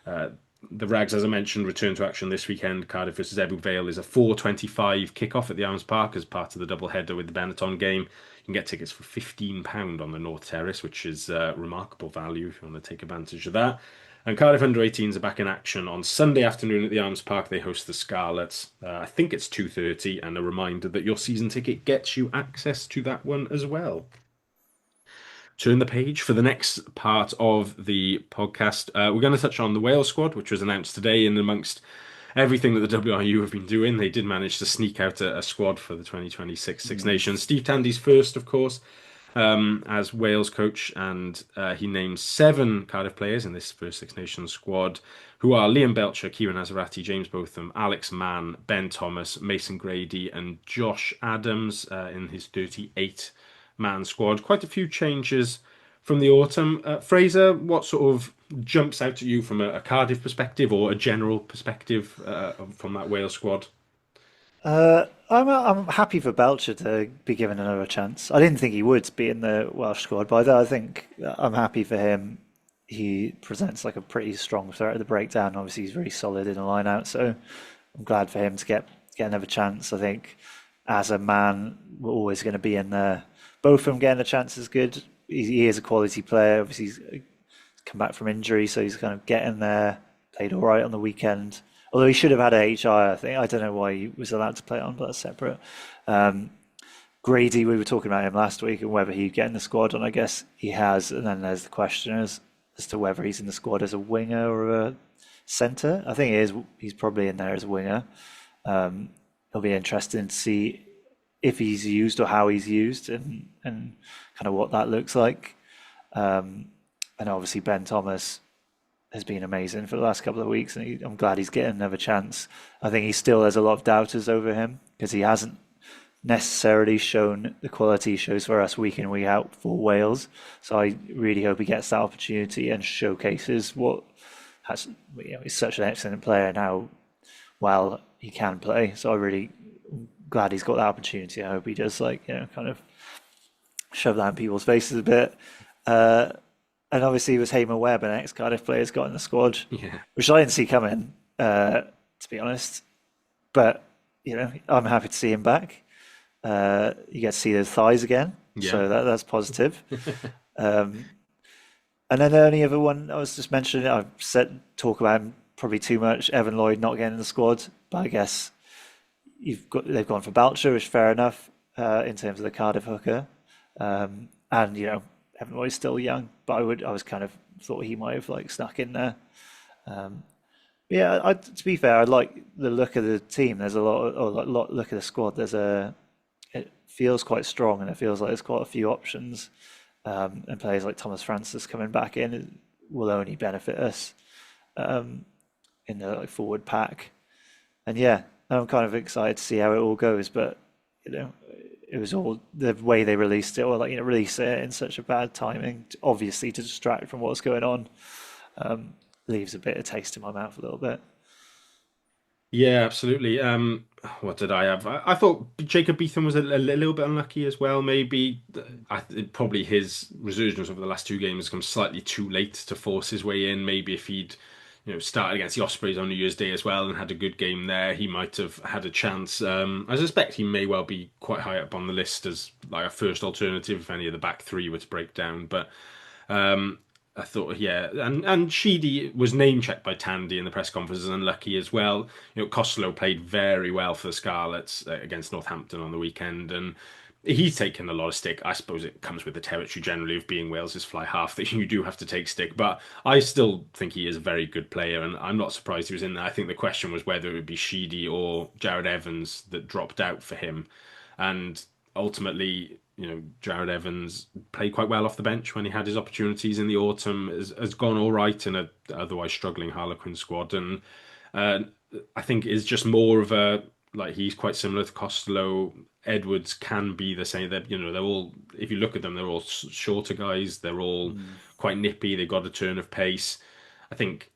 The Rags, as I mentioned, return to action this weekend. Cardiff versus Ebbw Vale is a 4:25 kickoff at the Arms Park as part of the double header with the Benetton game. You can get tickets for £15 on the North Terrace, which is remarkable value if you want to take advantage of that. And Cardiff under 18s are back in action on Sunday afternoon at the Arms Park. They host the Scarlets. I think it's 2:30, and a reminder that your season ticket gets you access to that one as well. Turn the page for the next part of the podcast. We're going to touch on the Wales squad, which was announced today. And amongst everything that the WRU have been doing, they did manage to sneak out a squad for the 2026 Six Nations. Steve Tandy's first, of course, as Wales coach, and he named 7 Cardiff players in this first Six Nations squad, who are Liam Belcher, Kieran Azarati, James Botham, Alex Mann, Ben Thomas, Mason Grady, and Josh Adams in his 38-man squad. Quite a few changes from the autumn. Fraser, what sort of jumps out at you from a Cardiff perspective or a general perspective from that Wales squad? I'm happy for Belcher to be given another chance. I didn't think he would be in the Welsh squad, but I think I'm happy for him. He presents like a pretty strong threat at the breakdown. Obviously, he's really solid in the line out, so I'm glad for him to get another chance. I think as a man, we're always going to be in there. Both of them getting a chance is good. He is a quality player. Obviously, he's come back from injury, so he's kind of getting there. Played all right on the weekend. Although he should have had a HI, I think. I don't know why he was allowed to play on, but that's separate. Grady, we were talking about him last week and whether he'd get in the squad, and I guess he has. And then there's the question as to whether he's in the squad as a winger or a centre. I think he's probably in there as a winger. It'll be interesting to see if he's used or how he's used and kind of what that looks like. And obviously Ben Thomas has been amazing for the last couple of weeks, and I'm glad he's getting another chance. I think he still has a lot of doubters over him because he hasn't necessarily shown the quality he shows for us week in, week out for Wales. So I really hope he gets that opportunity and showcases what has, he's such an excellent player and how well he can play. So I'm really glad he's got that opportunity. I hope he does kind of shove that in people's faces a bit. And obviously it was Heyman Webb, an ex-Cardiff player, has got in the squad, which I didn't see coming, to be honest. But, I'm happy to see him back. You get to see those thighs again, so that's positive. And then the only other one I was just mentioning, I've talk about him probably too much, Evan Lloyd not getting in the squad, but I guess they've gone for Belcher, which is fair enough in terms of the Cardiff hooker. And, Evan Lloyd's still young, but I was kind of thought he might have snuck in there. To be fair, I like the look of the team. There's a lot look at the squad. It feels quite strong, and it feels like there's quite a few options. And players like Thomas Francis coming back in will only benefit us in the forward pack. And I'm kind of excited to see how it all goes. But it was all the way they released it, or release it in such a bad timing, obviously to distract from what's going on, leaves a bit of taste in my mouth a little bit. Yeah, absolutely. What did I have? I thought Jacob Beetham was a little bit unlucky as well. Maybe probably his resurgence over the last 2 games has come slightly too late to force his way in. Maybe if he'd started against the Ospreys on New Year's Day as well and had a good game there, he might have had a chance. I suspect he may well be quite high up on the list as a first alternative if any of the back 3 were to break down. But I thought, and Sheedy was name-checked by Tandy in the press conference as unlucky as well. Costello played very well for the Scarlets against Northampton on the weekend, and he's taken a lot of stick. I suppose it comes with the territory generally of being Wales's fly half that you do have to take stick. But I still think he is a very good player, and I'm not surprised he was in there. I think the question was whether it would be Sheedy or Jared Evans that dropped out for him. And ultimately, Jared Evans played quite well off the bench when he had his opportunities in the autumn, has gone all right in a otherwise struggling Harlequin squad. And I think is just more of a, like, he's quite similar to Costello. Edwards can be the same. That they're all, if you look at them, they're all shorter guys. They're all quite nippy. They've got a turn of pace. I think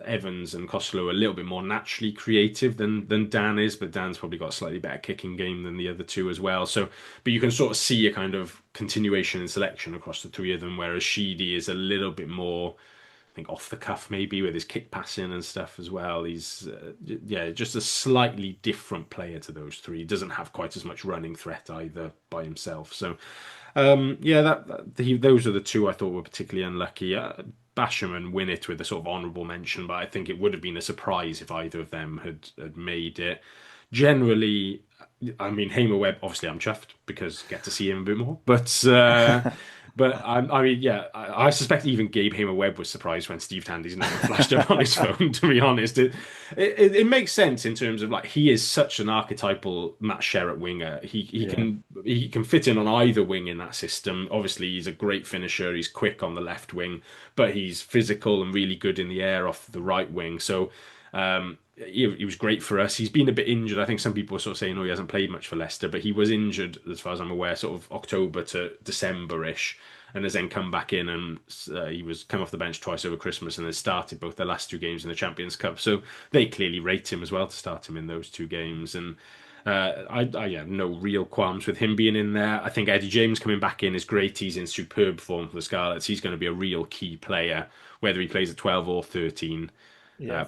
Evans and Costello are a little bit more naturally creative than Dan is, but Dan's probably got a slightly better kicking game than the other two as well. So, but you can sort of see a kind of continuation in selection across the three of them, whereas Sheedy is a little bit more, I think, off the cuff maybe with his kick passing and stuff as well. He's just a slightly different player to those three. He doesn't have quite as much running threat either by himself. So those are the two I thought were particularly unlucky. Basham and Winnett with a sort of honourable mention, but I think it would have been a surprise if either of them had made it. Generally, I mean, Hamer Webb, obviously I'm chuffed because I get to see him a bit more, but I suspect even Gabe Hamer Webb was surprised when Steve Tandy's name flashed up on his phone, to be honest. It makes sense in terms of, like, he is such an archetypal Matt Sherratt winger. He can fit in on either wing in that system. Obviously, he's a great finisher. He's quick on the left wing, but he's physical and really good in the air off the right wing. So he was great for us. He's been a bit injured. I think some people were sort of saying, he hasn't played much for Leicester, but he was injured, as far as I'm aware, sort of October to December-ish, and has then come back in, and he was come off the bench twice over Christmas and has started both the last two games in the Champions Cup. So they clearly rate him as well to start him in those two games. And I have no real qualms with him being in there. I think Eddie James coming back in is great. He's in superb form for the Scarlets. He's going to be a real key player, whether he plays at 12 or 13.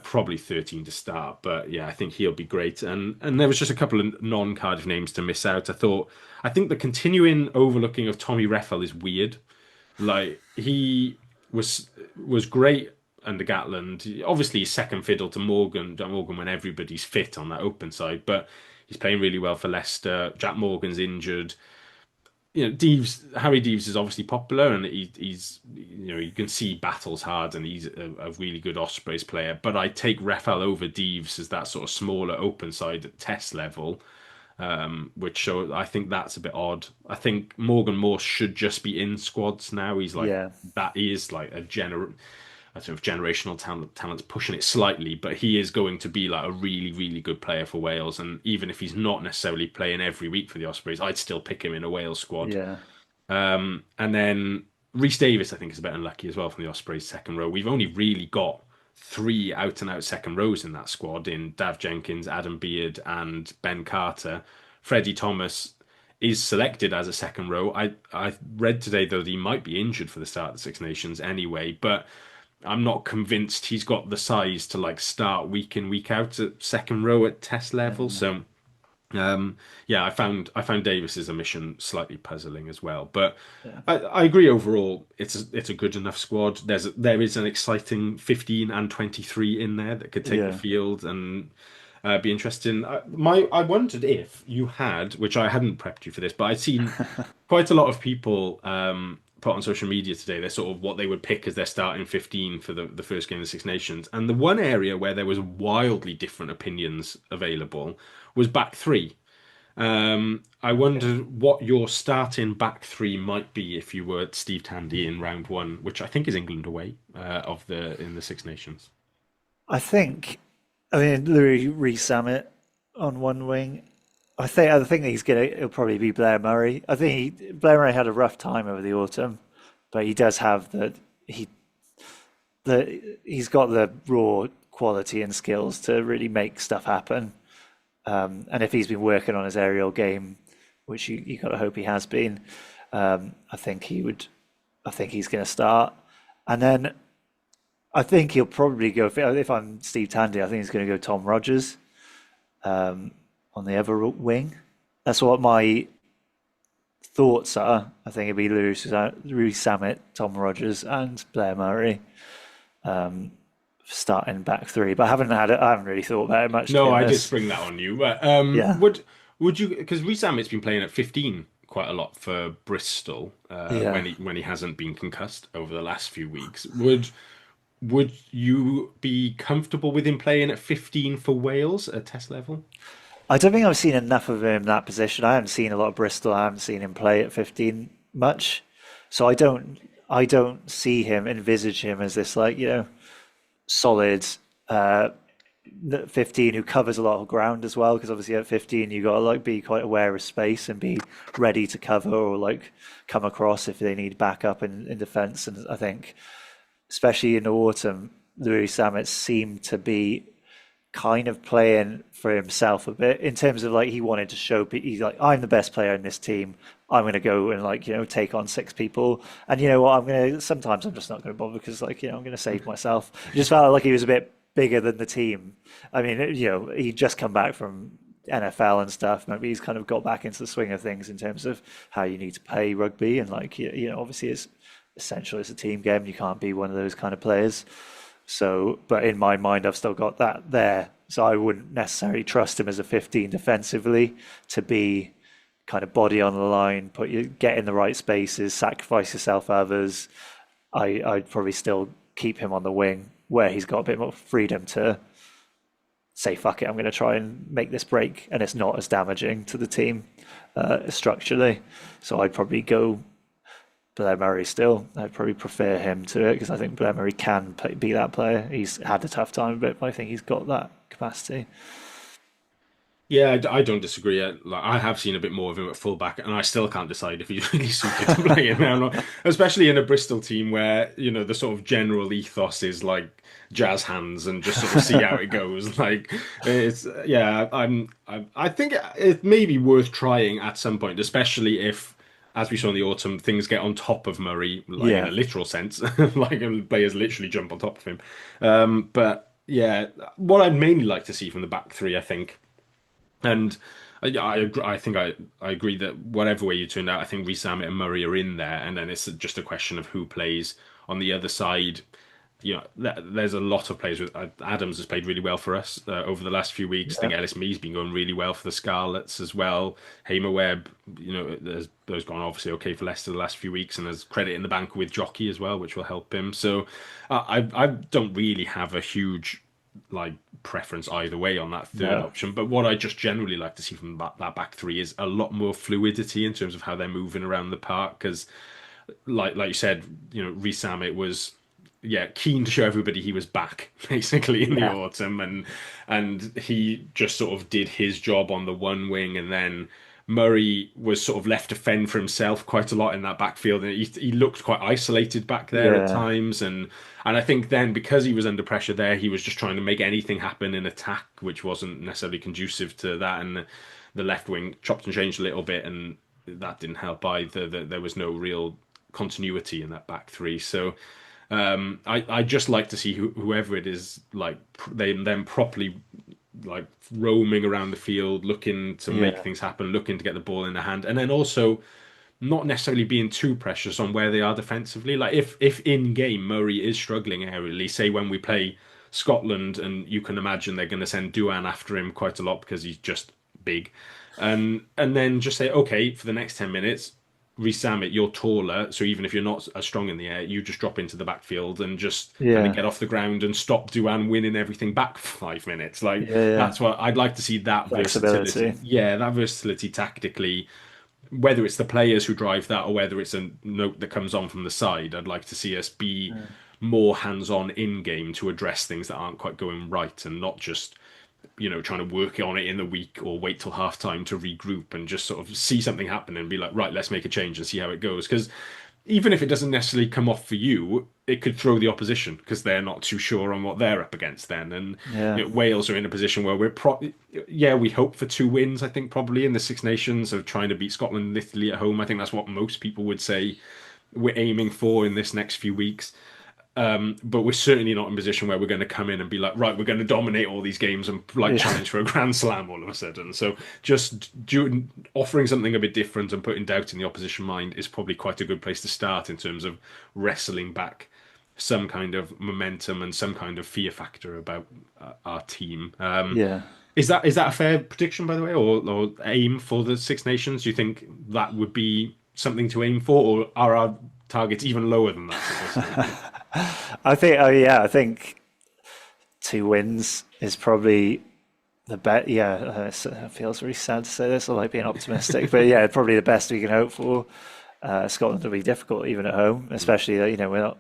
Probably 13 to start, but I think he'll be great. And there was just a couple of non-Cardiff names to miss out. I think the continuing overlooking of Tommy Reffell is weird. Like, he was great under Gatland. Obviously, he's second fiddle to Morgan when everybody's fit on that open side, but he's playing really well for Leicester. Jack Morgan's injured. Harry Deeves is obviously popular, and he's you can see battles hard, and he's a really good Ospreys player. But I take Reffell over Deeves as that sort of smaller open side at test level, I think that's a bit odd. I think Morgan Morse should just be in squads now. He's like that is like a generational talent's pushing it slightly, but he is going to be like a really, really good player for Wales. And even if he's not necessarily playing every week for the Ospreys, I'd still pick him in a Wales squad. And then Rhys Davis, I think, is a bit unlucky as well from the Ospreys second row. We've only really got 3 out-and-out second rows in that squad, in Dav Jenkins, Adam Beard and Ben Carter. Freddie Thomas is selected as a second row. I read today, though, that he might be injured for the start of the Six Nations anyway, but I'm not convinced he's got the size to like start week in, week out at second row at test level. So I found Davis's omission slightly puzzling as well. But I agree overall it's a good enough squad. There is an exciting 15 and 23 in there that could take the field and be interesting. I wondered if you had, which I hadn't prepped you for this, but I'd seen quite a lot of people put on social media today, they're sort of what they would pick as their starting 15 for the first game of the Six Nations. And the one area where there was wildly different opinions available was back three. I wondered what your starting back three might be if you were Steve Tandy in round one, which I think is England away in the Six Nations. I think Louis Rees-Zammit on one wing. I think it'll probably be Blair Murray. I think Blair Murray had a rough time over the autumn, but he does have he's got the raw quality and skills to really make stuff happen. And if he's been working on his aerial game, which you got to hope he has been, I think he's going to start. And then I think he'll probably go, if I'm Steve Tandy, I think he's going to go Tom Rogers on the other wing. That's what my thoughts are. I think it'd be Louis Zammit, Tom Rogers, and Blair Murray starting back three. But I haven't really thought about it much. No, I did spring that on you. But would you? Because Rhys Zammit's been playing at 15 quite a lot for Bristol when he hasn't been concussed over the last few weeks. Would you be comfortable with him playing at 15 for Wales at test level? I don't think I've seen enough of him in that position. I haven't seen a lot of Bristol. I haven't seen him play at 15 much, so I don't envisage him as this like solid 15 who covers a lot of ground as well. Because obviously at 15 you got to like be quite aware of space and be ready to cover or like come across if they need backup in defence. And I think especially in the autumn, Louis Samet seemed to be kind of playing for himself a bit in terms of like he wanted to show he's like, I'm the best player in this team. I'm going to go and like take on 6 people, and you know what, sometimes I'm just not going to bother because like I'm going to save myself. It just felt like he was a bit bigger than the team. I mean, he'd just come back from NFL and stuff. Maybe he's kind of got back into the swing of things in terms of how you need to play rugby, and like obviously it's essential, it's a team game. You can't be one of those kind of players. So, but in my mind, I've still got that there. So I wouldn't necessarily trust him as a 15 defensively to be kind of body on the line, get in the right spaces, sacrifice yourself others. I'd probably still keep him on the wing where he's got a bit more freedom to say, fuck it, I'm going to try and make this break, and it's not as damaging to the team structurally. So I'd probably go Blair Murray still. I'd probably prefer him to it because I think Blair Murray can be that player. He's had a tough time a bit, but I think he's got that capacity. Yeah, I don't disagree. I have seen a bit more of him at fullback, and I still can't decide if he's really suited to play him now or not. Especially in a Bristol team where the sort of general ethos is like jazz hands and just sort of see how it goes. Like it's I think it may be worth trying at some point, especially if, as we saw in the autumn, things get on top of Murray, in a literal sense, like players literally jump on top of him. But yeah, what I'd mainly like to see from the back three, I think. And I think I agree that whatever way you turned out, I think Rees-Zammit and Murray are in there, and then it's just a question of who plays on the other side. There's a lot of players. Adams has played really well for us over the last few weeks. I think Ellis Mee's been going really well for the Scarlets as well. Hamer Webb, has gone obviously okay for Leicester the last few weeks, and there's credit in the bank with Jockey as well, which will help him. So I don't really have a huge preference either way on that third option, but what I just generally like to see from that back three is a lot more fluidity in terms of how they're moving around the park, because like you said, Rees-Zammit was keen to show everybody he was back basically in the autumn, and he just sort of did his job on the one wing, and then Murray was sort of left to fend for himself quite a lot in that backfield, and he looked quite isolated back there at times, and I think then because he was under pressure there, he was just trying to make anything happen in attack, which wasn't necessarily conducive to that, and the left wing chopped and changed a little bit, and that didn't help either. There was no real continuity in that back three, so I just like to see whoever it is, them properly roaming around the field, looking to make things happen, looking to get the ball in their hand, and then also not necessarily being too precious on where they are defensively. Like if in game Murray is struggling aerially, say when we play Scotland, and you can imagine they're going to send Duan after him quite a lot because he's just big, and then just say, okay, for the next 10 minutes, Rees-Zammit, you're taller, so even if you're not as strong in the air, you just drop into the backfield and just kind of get off the ground and stop Duan winning everything back for 5 minutes. That's what I'd like to see, that versatility. Yeah, that versatility tactically, whether it's the players who drive that or whether it's a note that comes on from the side. I'd like to see us be more hands-on in-game to address things that aren't quite going right, and not just trying to work on it in the week or wait till half time to regroup and just sort of see something happen and be like, right, let's make a change and see how it goes. Because even if it doesn't necessarily come off for you, it could throw the opposition because they're not too sure on what they're up against then. And Wales are in a position where we hope for 2 wins, I think, probably in the Six Nations, of trying to beat Scotland and Italy at home. I think that's what most people would say we're aiming for in this next few weeks. But we're certainly not in a position where we're going to come in and be like, right, we're going to dominate all these games and challenge for a Grand Slam all of a sudden. So just offering something a bit different and putting doubt in the opposition mind is probably quite a good place to start in terms of wrestling back some kind of momentum and some kind of fear factor about our team. Is that a fair prediction, by the way, or aim for the Six Nations? Do you think that would be something to aim for, or are our targets even lower than that? I think 2 wins is probably it feels really sad to say this, I like being optimistic, but yeah, probably the best we can hope for. Scotland will be difficult even at home, especially we're not.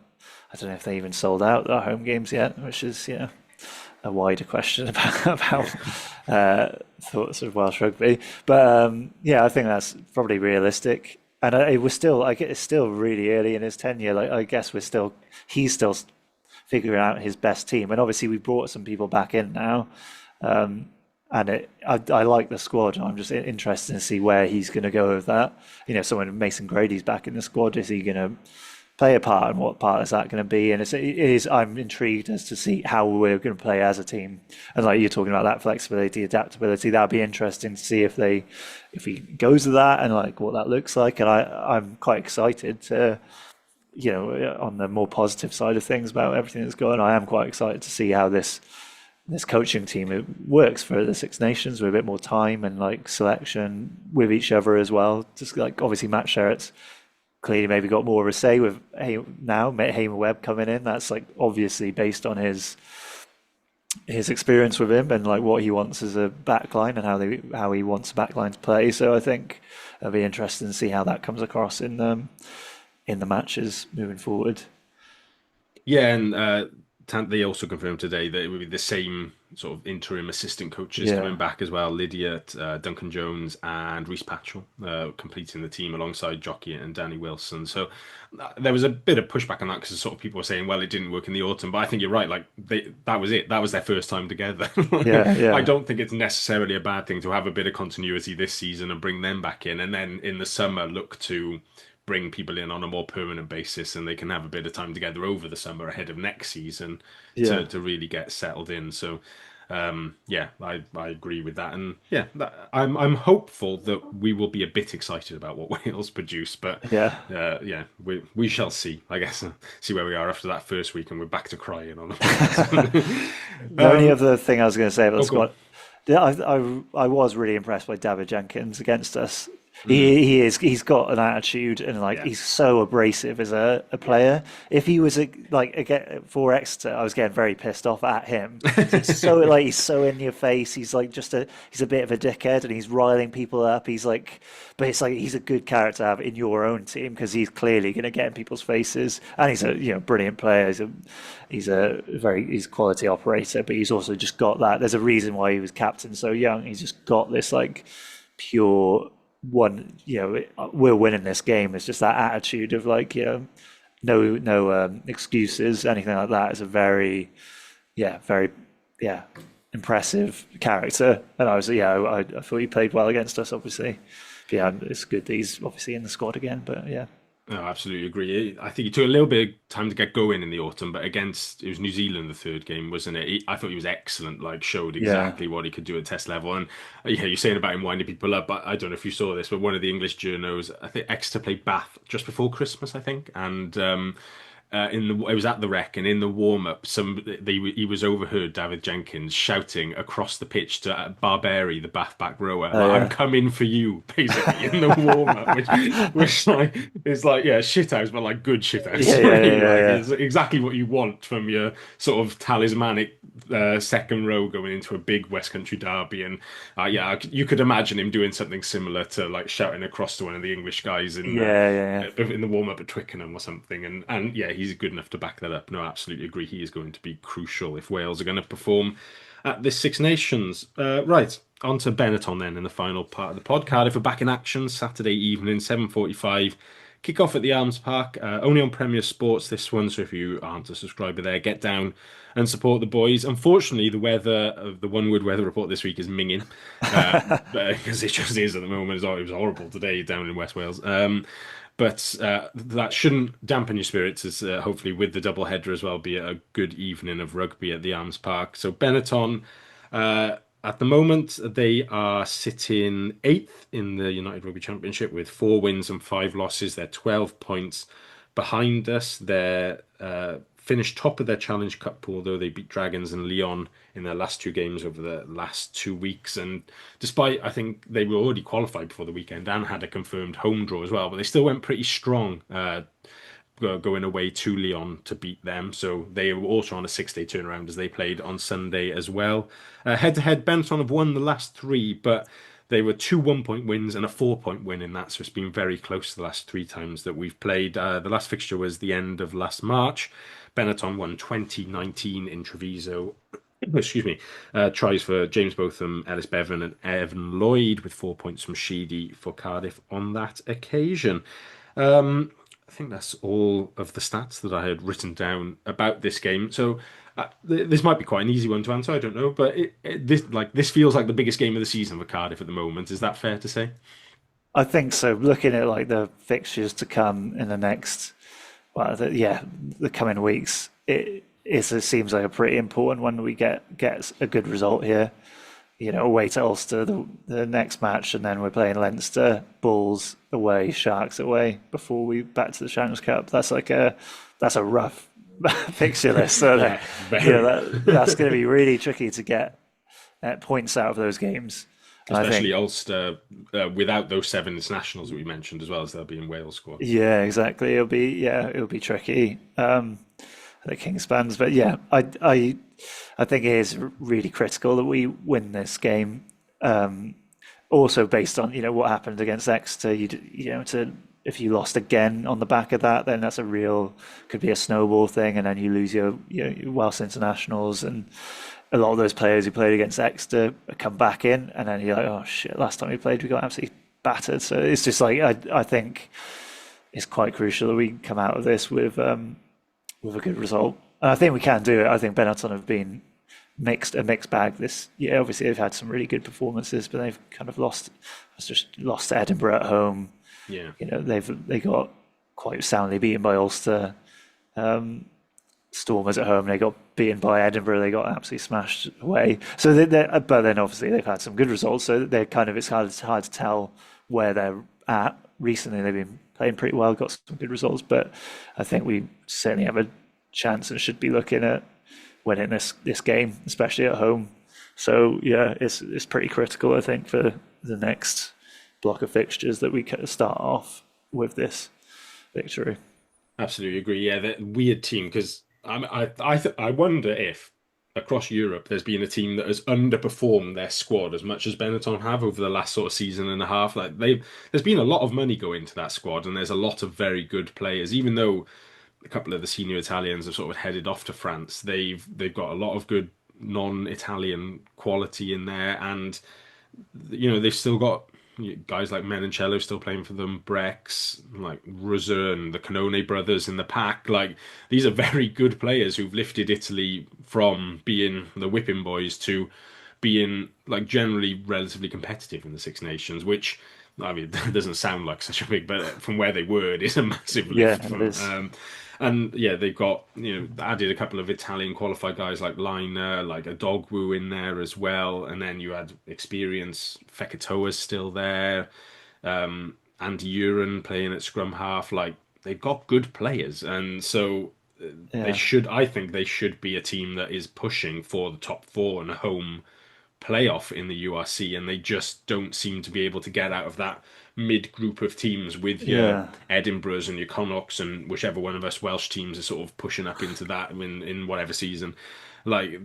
I don't know if they even sold out our home games yet, which is a wider question about thoughts of Welsh rugby. But I think that's probably realistic. And it's still really early in his tenure. Like I guess he's still figuring out his best team, and obviously we brought some people back in now. I like the squad. I'm just interested to see where he's going to go with that. Someone Mason Grady's back in the squad. Is he going to play a part, and what part is that going to be? And I'm intrigued as to see how we're going to play as a team. And like you're talking about that flexibility, adaptability, that'd be interesting to see if he goes with that and like what that looks like. And I'm quite excited to. On the more positive side of things about everything that's going on, I am quite excited to see how this coaching team works for the Six Nations with a bit more time and like selection with each other as well. Just like obviously Matt Sherritt's clearly maybe got more of a say with Hamer Webb coming in. That's like obviously based on his experience with him and like what he wants as a backline and how he wants the backline to play. So I think it'll be interesting to see how that comes across in the matches moving forward. Yeah, and they also confirmed today that it would be the same sort of interim assistant coaches coming back as well. Lydia, Duncan Jones and Reece Patchell completing the team alongside Jockey and Danny Wilson. So there was a bit of pushback on that because sort of people were saying, well, it didn't work in the autumn. But I think you're right. Like that was it. That was their first time together. I don't think it's necessarily a bad thing to have a bit of continuity this season and bring them back in. And then in the summer, look to bring people in on a more permanent basis, and they can have a bit of time together over the summer ahead of next season to really get settled in. So I agree with that, and I'm hopeful that we will be a bit excited about what Wales produce, but we shall see. I guess see where we are after that first week, and we're back to crying on the only other thing I was going to say about the squad, I was really impressed by David Jenkins against us. He's got an attitude and he's so abrasive as a player. If he was again for Exeter, I was getting very pissed off at him. He's so in your face. He's like he's a bit of a dickhead and he's riling people up. He's a good character to have in your own team because he's clearly going to get in people's faces, and he's a brilliant player. He's a quality operator, but he's also just got that. There's a reason why he was captain so young. He's just got this pure. We're winning this game. It's just that attitude of no excuses, anything like that. It's a very impressive character. And I thought he played well against us, obviously. It's good that he's obviously in the squad again, but yeah. No, I absolutely agree. I think he took a little bit of time to get going in the autumn, but it was New Zealand the third game, wasn't it? I thought he was excellent, showed exactly what he could do at test level. And you're saying about him winding people up, but I don't know if you saw this, but one of the English journos, I think Exeter played Bath just before Christmas, I think, and it was at the Rec, and in the warm-up, he was overheard David Jenkins shouting across the pitch to Barberi, the Bath back rower, "I'm coming for you," basically in the warm-up, which is shithouse, but good shithouse. It's exactly what you want from your sort of talismanic second row going into a big West Country derby, and you could imagine him doing something similar to shouting across to one of the English guys in the warm-up at Twickenham or something, and he's good enough to back that up. No, I absolutely agree. He is going to be crucial if Wales are going to perform at this Six Nations. Right, on to Benetton then in the final part of the pod. Cardiff are back in action Saturday evening, 7:45. Kick off at the Arms Park, only on Premier Sports this one, so if you aren't a subscriber there, get down and support the boys. Unfortunately, the one word weather report this week is minging, because it just is at the moment. It was horrible today down in West Wales. But that shouldn't dampen your spirits, as hopefully with the double header as well be a good evening of rugby at the Arms Park. So Benetton, at the moment, they are sitting 8th in the United Rugby Championship with 4 wins and 5 losses. They're 12 points behind us. They're finished top of their Challenge Cup pool, though they beat Dragons and Lyon in their last 2 games over the last 2 weeks. And despite, I think they were already qualified before the weekend and had a confirmed home draw as well, but they still went pretty strong going away to Lyon to beat them. So they were also on a 6-day turnaround as they played on Sunday as well. Head-to-head, Benetton have won the last 3, but they were 2 1-point wins and a 4-point win in that. So it's been very close the last 3 times that we've played. The last fixture was the end of last March. Benetton won 2019 in Treviso. Excuse me. Tries for James Botham, Ellis Bevan, and Evan Lloyd, with 4 points from Sheedy for Cardiff on that occasion. I think that's all of the stats that I had written down about this game. So this might be quite an easy one to answer. I don't know, but this feels like the biggest game of the season for Cardiff at the moment. Is that fair to say? I think so. Looking at like the fixtures to come in the next, the coming weeks, it seems like a pretty important one. We get a good result here. Away to Ulster the next match, and then we're playing Leinster, Bulls away, Sharks away before we back to the Champions Cup. That's a rough fixture list. So that's going to be really tricky to get points out of those games. Especially Ulster without those 7 internationals that we mentioned, as well as they'll be in Wales squad. Yeah, exactly. It'll be tricky. The Kingspans, but I think it is really critical that we win this game. Also, based on what happened against Exeter, if you lost again on the back of that, then that's could be a snowball thing, and then you lose your Welsh internationals, and a lot of those players who played against Exeter come back in, and then you're like, oh shit, last time we played we got absolutely battered. So it's just like I think it's quite crucial that we come out of this with a good result. And I think we can do it. I think Benetton have been a mixed bag this year. Obviously, they've had some really good performances, but they've kind of lost to Edinburgh at home. Yeah, they got quite soundly beaten by Ulster. Stormers at home, they got beaten by Edinburgh. They got absolutely smashed away. So, but then obviously they've had some good results. So they're it's hard to tell where they're at. Recently, they've been playing pretty well, got some good results, but I think we certainly have a chance and should be looking at winning this game, especially at home. So it's pretty critical, I think, for the next block of fixtures that we start off with this victory. Absolutely agree. Yeah, that weird team, because I wonder if across Europe there's been a team that has underperformed their squad as much as Benetton have over the last sort of season and a half. Like there's been a lot of money go into that squad, and there's a lot of very good players. Even though a couple of the senior Italians have sort of headed off to France, they've got a lot of good non-Italian quality in there, and they've still got guys like Menoncello still playing for them, Brex, like Ruzern, the Canone brothers in the pack. Like, these are very good players who've lifted Italy from being the whipping boys to being like generally relatively competitive in the Six Nations, which, I mean, doesn't sound like such a big, but from where they were, it is a massive lift. And they've got, added a couple of Italian qualified guys like Liner, like a Dogwu in there as well. And then you had experience, Fekatoa's still there, Andy Uren playing at scrum half. Like, they've got good players. And so I think they should be a team that is pushing for the top 4 and a home playoff in the URC, and they just don't seem to be able to get out of that mid group of teams with your Edinburghs and your Connaughts and whichever one of us Welsh teams are sort of pushing up into that in whatever season. Like,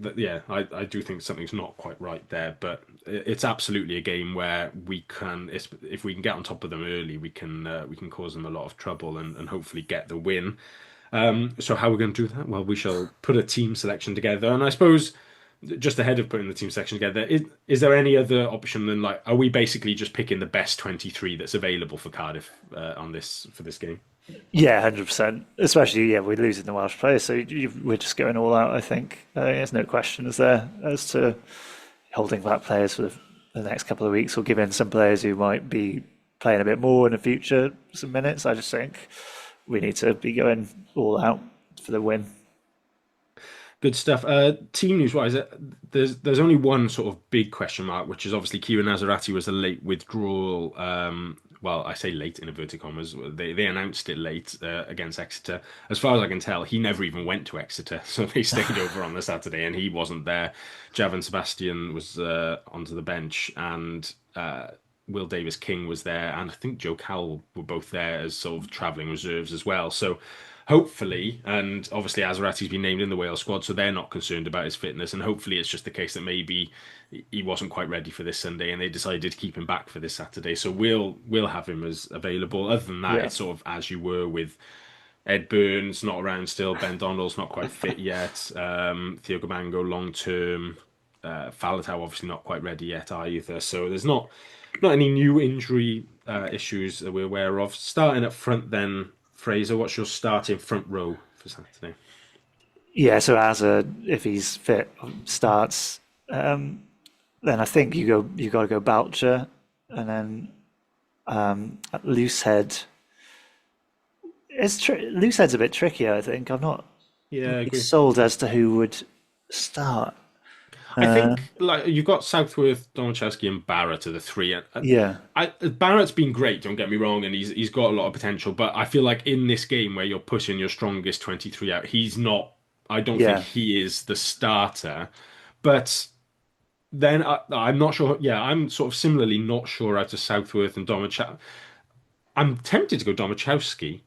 I do think something's not quite right there, but it's absolutely a game where we can, if we can get on top of them early, we can cause them a lot of trouble and hopefully get the win. So how are we going to do that? Well, we shall put a team selection together, and I suppose, just ahead of putting the team section together, is there any other option than, like, are we basically just picking the best 23 that's available for Cardiff for this game? Yeah, 100%. Especially, we're losing the Welsh players, so we're just going all out, I think. There's no question, is there, as to holding back players for the next couple of weeks or giving some players who might be playing a bit more in the future some minutes. I just think we need to be going all out for the win. Good stuff. Team news-wise, there's only one sort of big question mark, which is obviously Kieran Nazarati was a late withdrawal. Well, I say late in inverted commas. They announced it late against Exeter. As far as I can tell, he never even went to Exeter, so they stayed over on the Saturday, and he wasn't there. Javan Sebastian was onto the bench, and Will Davis-King was there, and I think Joe Cowell were both there as sort of travelling reserves as well. So hopefully, and obviously Azarati's been named in the Wales squad, so they're not concerned about his fitness, and hopefully it's just the case that maybe he wasn't quite ready for this Sunday and they decided to keep him back for this Saturday. So we'll have him as available. Other than that, it's sort of as you were with Ed Burns not around still, Ben Donald's not quite fit yet, Theo Gabango long term, Faletau obviously not quite ready yet either. So there's not any new injury issues that we're aware of. Starting up front then, Fraser, what's your starting front row for Saturday? Yeah, so if he's fit, starts. Then I think you got to go Boucher, and then at Loosehead. Loosehead's a bit trickier, I think. I'm not sold as to who would start. I think like you've got Southworth, Domachowski, and Barrett are the three. Barrett's been great. Don't get me wrong, and he's got a lot of potential. But I feel like in this game where you're pushing your strongest 23 out, he's not. I don't think he is the starter. But then I'm not sure. Yeah, I'm sort of similarly not sure out of Southworth and Domachowski. I'm tempted to go Domachowski.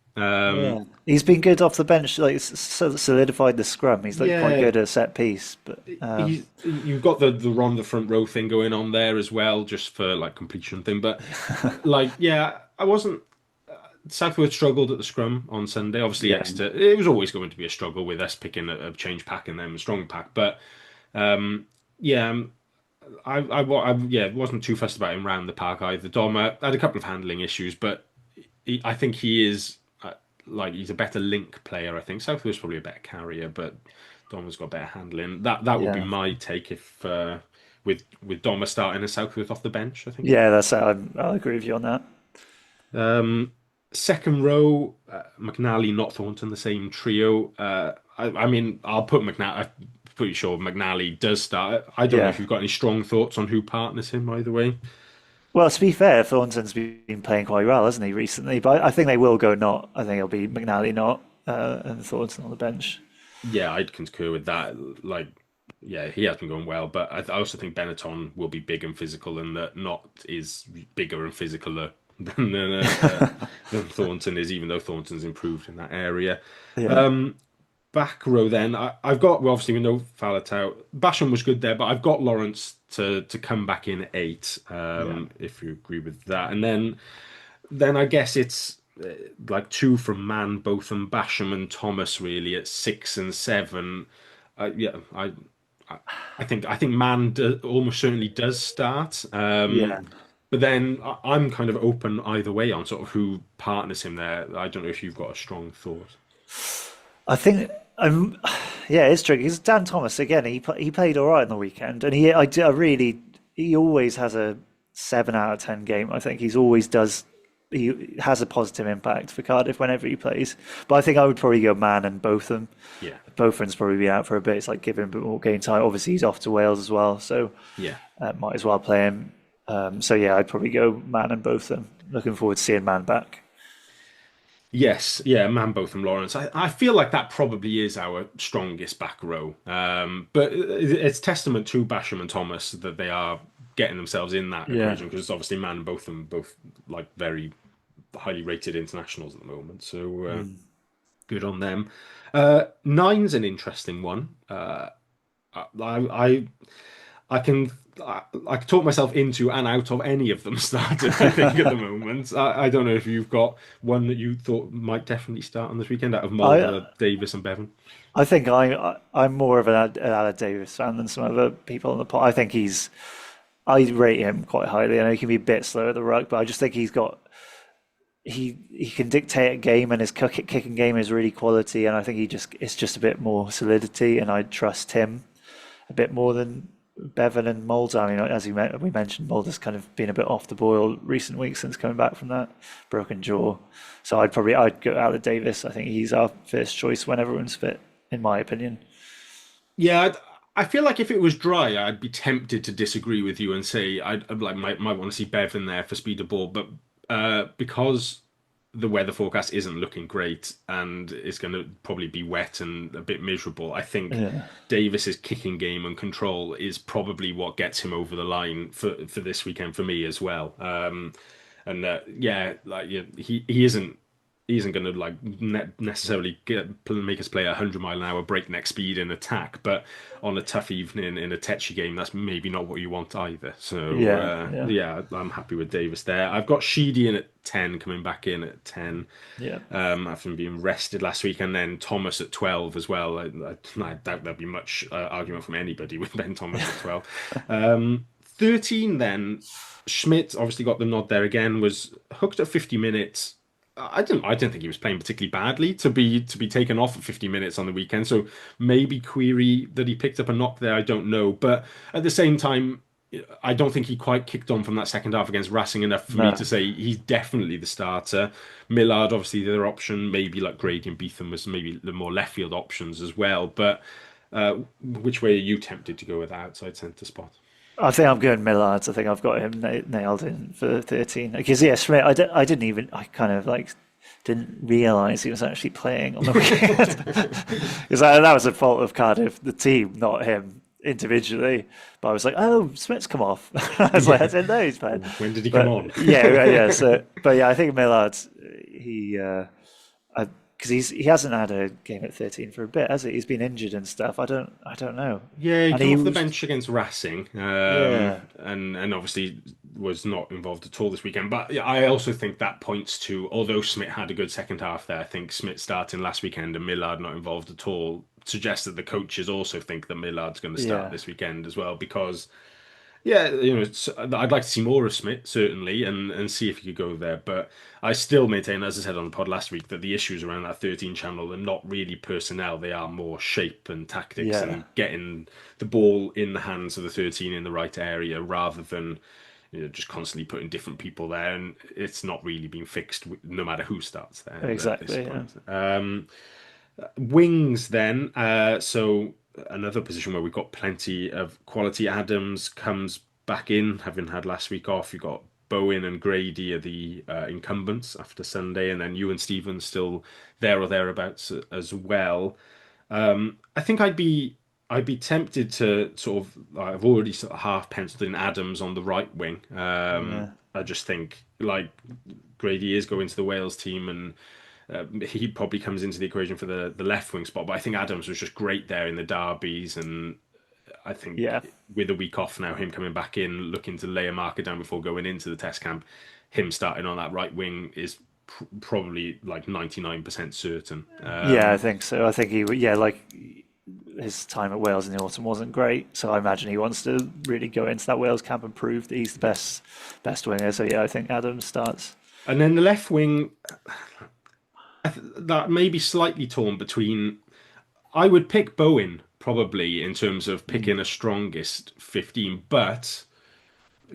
He's been good off the bench, like solidified the scrum. He's quite good at set piece, but you've got the run the front row thing going on there as well, just for like completion thing. But I wasn't. Southworth struggled at the scrum on Sunday. Obviously, Exeter. It was always going to be a struggle with us picking a change pack and then a strong pack. But I wasn't too fussed about him round the park either. Doma had a couple of handling issues, but I think he is. He's a better link player, I think. Southworth's probably a better carrier, but Doma's got better handling. That would be my take if with Doma starting and Southworth off the bench, I think. Yeah, I'll agree with you on that. Second row, McNally, not Thornton, the same trio. I'll put McNally. I'm pretty sure McNally does start. I don't know if you've got any strong thoughts on who partners him either way. Well, to be fair, Thornton's been playing quite well, hasn't he, recently? But I think they will go not. I think it'll be McNally not and Thornton on the bench. Yeah, I'd concur with that. He has been going well, but I also think Benetton will be big and physical, and that Not is bigger and physikaler than Thornton is, even though Thornton's improved in that area. Yeah. Back row then, I've got, obviously we know Faletau. Basham was good there, but I've got Lawrence to come back in at 8, if you agree with that. And then I guess it's like 2 from Mann, Botham, Basham and Thomas really at 6 and 7. I think Mann almost certainly does start. But then I'm kind of open either way on sort of who partners him there. I don't know if you've got a strong thought. I think it's tricky because Dan Thomas again. He played all right on the weekend, and he always has a 7 out of 10 game. I think he has a positive impact for Cardiff whenever he plays. But I think I would probably go Mann and Botham. Yeah, Botham's probably been out for a bit. It's like giving him a bit more game time. Obviously, he's off to Wales as well, so might as well play him. I'd probably go Mann and Botham. Looking forward to seeing Mann back. Yes, Mann, Botham, Lawrence. I feel like that probably is our strongest back row. But it's testament to Basham and Thomas that they are getting themselves in that equation, because obviously Mann and Botham both like very highly rated internationals at the moment. So good on them. 9's an interesting one. I can talk myself into and out of any of them starting, I think, at the moment. I don't know if you've got one that you thought might definitely start on this weekend out of Mulder, Davis and Bevan. I think I'm more of an Aled Davis fan than some other people on the pot. I think I rate him quite highly. I know he can be a bit slow at the ruck, but I just think he can dictate a game, and his kicking game is really quality, and I think it's just a bit more solidity, and I trust him a bit more than Bevan and Mulder. I mean, as we mentioned, Mulder's kind of been a bit off the boil recent weeks since coming back from that broken jaw. So I'd go Aled Davis. I think he's our first choice when everyone's fit, in my opinion. Yeah, I feel like if it was dry, I'd be tempted to disagree with you and say I'd might want to see Bevan there for speed of ball, but because the weather forecast isn't looking great and it's going to probably be wet and a bit miserable, I think Davis's kicking game and control is probably what gets him over the line for this weekend for me as well. He isn't going to like necessarily make us play 100-mile-an-hour breakneck speed in attack, but on a tough evening in a tetchy game, that's maybe not what you want either. So I'm happy with Davis there. I've got Sheedy in at 10, coming back in at 10. After being rested last week, and then Thomas at 12 as well. I doubt there'll be much argument from anybody with Ben Thomas at 12. 13 then. Schmidt obviously got the nod there again. Was hooked at 50 minutes. I don't think he was playing particularly badly to be taken off at 50 minutes on the weekend. So maybe query that he picked up a knock there. I don't know, but at the same time, I don't think he quite kicked on from that second half against Racing enough for me to say he's definitely the starter. Millard, obviously the other option, maybe like Grady and Beetham was maybe the more left field options as well. But which way are you tempted to go with that outside centre spot? I think I'm going Millard. I think I've got him nailed in for 13. Because Schmidt, I didn't realise he was actually playing on the weekend. Because that was a fault of Cardiff, the team, not him individually. But I was like, oh, Smith's come off. I was like, I didn't know he's playing. When did he come on? So, but I think Millard, because he hasn't had a game at 13 for a bit, has he? He's been injured and stuff. I don't know. Yeah, he came off the bench against Racing, and obviously was not involved at all this weekend. But yeah, I also think that points to, although Smith had a good second half there, I think Smith starting last weekend and Millard not involved at all suggests that the coaches also think that Millard's going to start this weekend as well, because I'd like to see more of Smith, certainly, and see if he could go there. But I still maintain, as I said on the pod last week, that the issues around that 13 channel are not really personnel. They are more shape and tactics and getting the ball in the hands of the 13 in the right area rather than just constantly putting different people there. And it's not really being fixed no matter who starts there. Exactly. Wings then. So another position where we've got plenty of quality. Adams comes back in, having had last week off. You've got Bowen and Grady are the incumbents after Sunday, and then you and Stephen still there or thereabouts as well. I think I'd be tempted to sort of, I've already sort of half penciled in Adams on the right wing. I just think like Grady is going to the Wales team, and he probably comes into the equation for the left wing spot, but I think Adams was just great there in the derbies, and I think with a week off now, him coming back in, looking to lay a marker down before going into the test camp, him starting on that right wing is probably like 99% certain. I think so. I think his time at Wales in the autumn wasn't great, so I imagine he wants to really go into that Wales camp and prove that he's the best winger. So I think Adams starts. And then the left wing, that may be slightly torn between. I would pick Bowen probably in terms of picking a strongest 15, but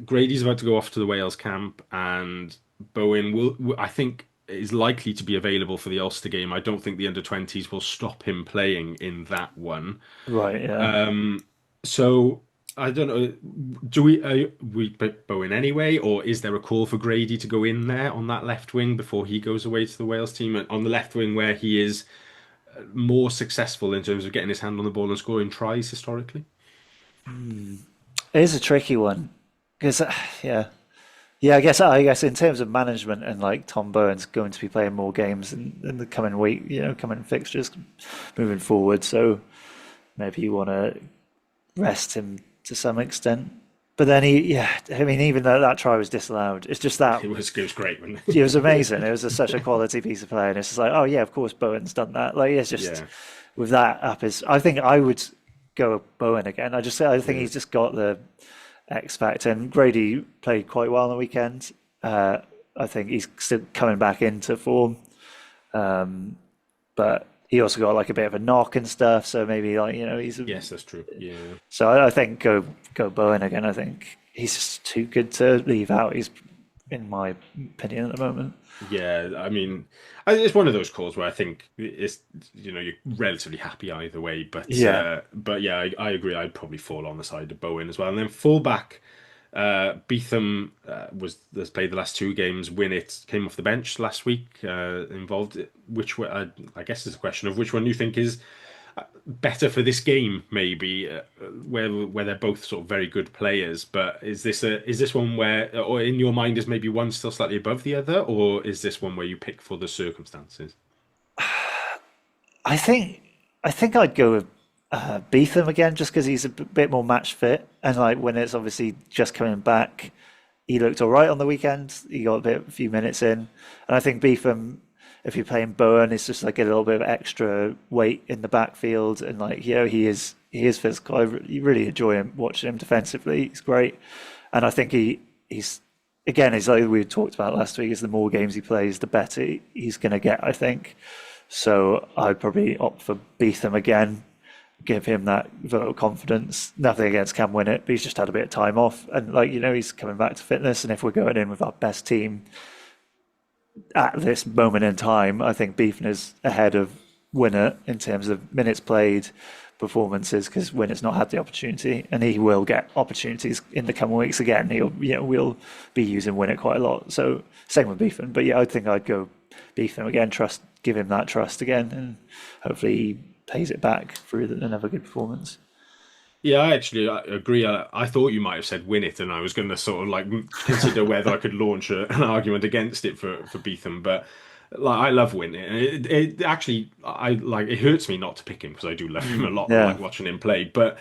Grady's about to go off to the Wales camp, and Bowen I think is likely to be available for the Ulster game. I don't think the under-20s will stop him playing in that one. Right. Yeah. So I don't know. Do we pick Bowen anyway, or is there a call for Grady to go in there on that left wing before he goes away to the Wales team, on the left wing where he is more successul in terms of getting his hand on the ball and scoring tries historically? It is a tricky one because I guess in terms of management and like Tom Bowen's going to be playing more games in the coming week, coming fixtures moving forward, so maybe you want to rest him to some extent. But then even though that try was disallowed, it's just that... It was great, wasn't it? It was amazing. It was such a quality piece of play, and it's just like, oh yeah, of course Bowen's done that. Like, it's just, with that up, I think I would go Bowen again. I think he's just got the X factor, and Grady played quite well on the weekend. I think he's still coming back into form. But he also got like a bit of a knock and stuff, so maybe he's yes, that's true. Yeah. So I think go Bowen again. I think he's just too good to leave out. He's, in my opinion, at the moment. Yeah, I mean, it's one of those calls where I think it's you're relatively happy either way. But I agree. I'd probably fall on the side of Bowen as well. And then fullback, Beetham has played the last 2 games. Winnett came off the bench last week, involved. Which one, I guess it's a question of which one you think is better for this game, maybe, where they're both sort of very good players. But is this one where, or in your mind, is maybe one still slightly above the other, or is this one where you pick for the circumstances? I think I'd go with Beetham again, just because he's a bit more match fit, and like when it's obviously just coming back, he looked all right on the weekend. He got a few minutes in, and I think Beetham, if you're playing Bowen, it's just like a little bit of extra weight in the backfield, and like he is physical. You really enjoy watching him defensively. He's great, and I think he's again, it's like we talked about last week. Is the more games he plays, the better he's going to get, I think. So I'd probably opt for Beetham again, give him that vote of confidence. Nothing against Cam Winnett, but he's just had a bit of time off, and he's coming back to fitness. And if we're going in with our best team at this moment in time, I think Beetham is ahead of Winnett in terms of minutes played, performances, because Winnett's not had the opportunity, and he will get opportunities in the coming weeks again. We'll be using Winnett quite a lot. So same with Beetham, but I think I'd go Beetham again. Give him that trust again, and hopefully he pays it back through another good performance. Yeah, I agree. I thought you might have said Winnett, and I was going to sort of like consider whether I could launch an argument against it for Beetham. But like, I love Winnett, and it actually, it hurts me not to pick him because I do love him a lot. Yeah. I like watching him play. But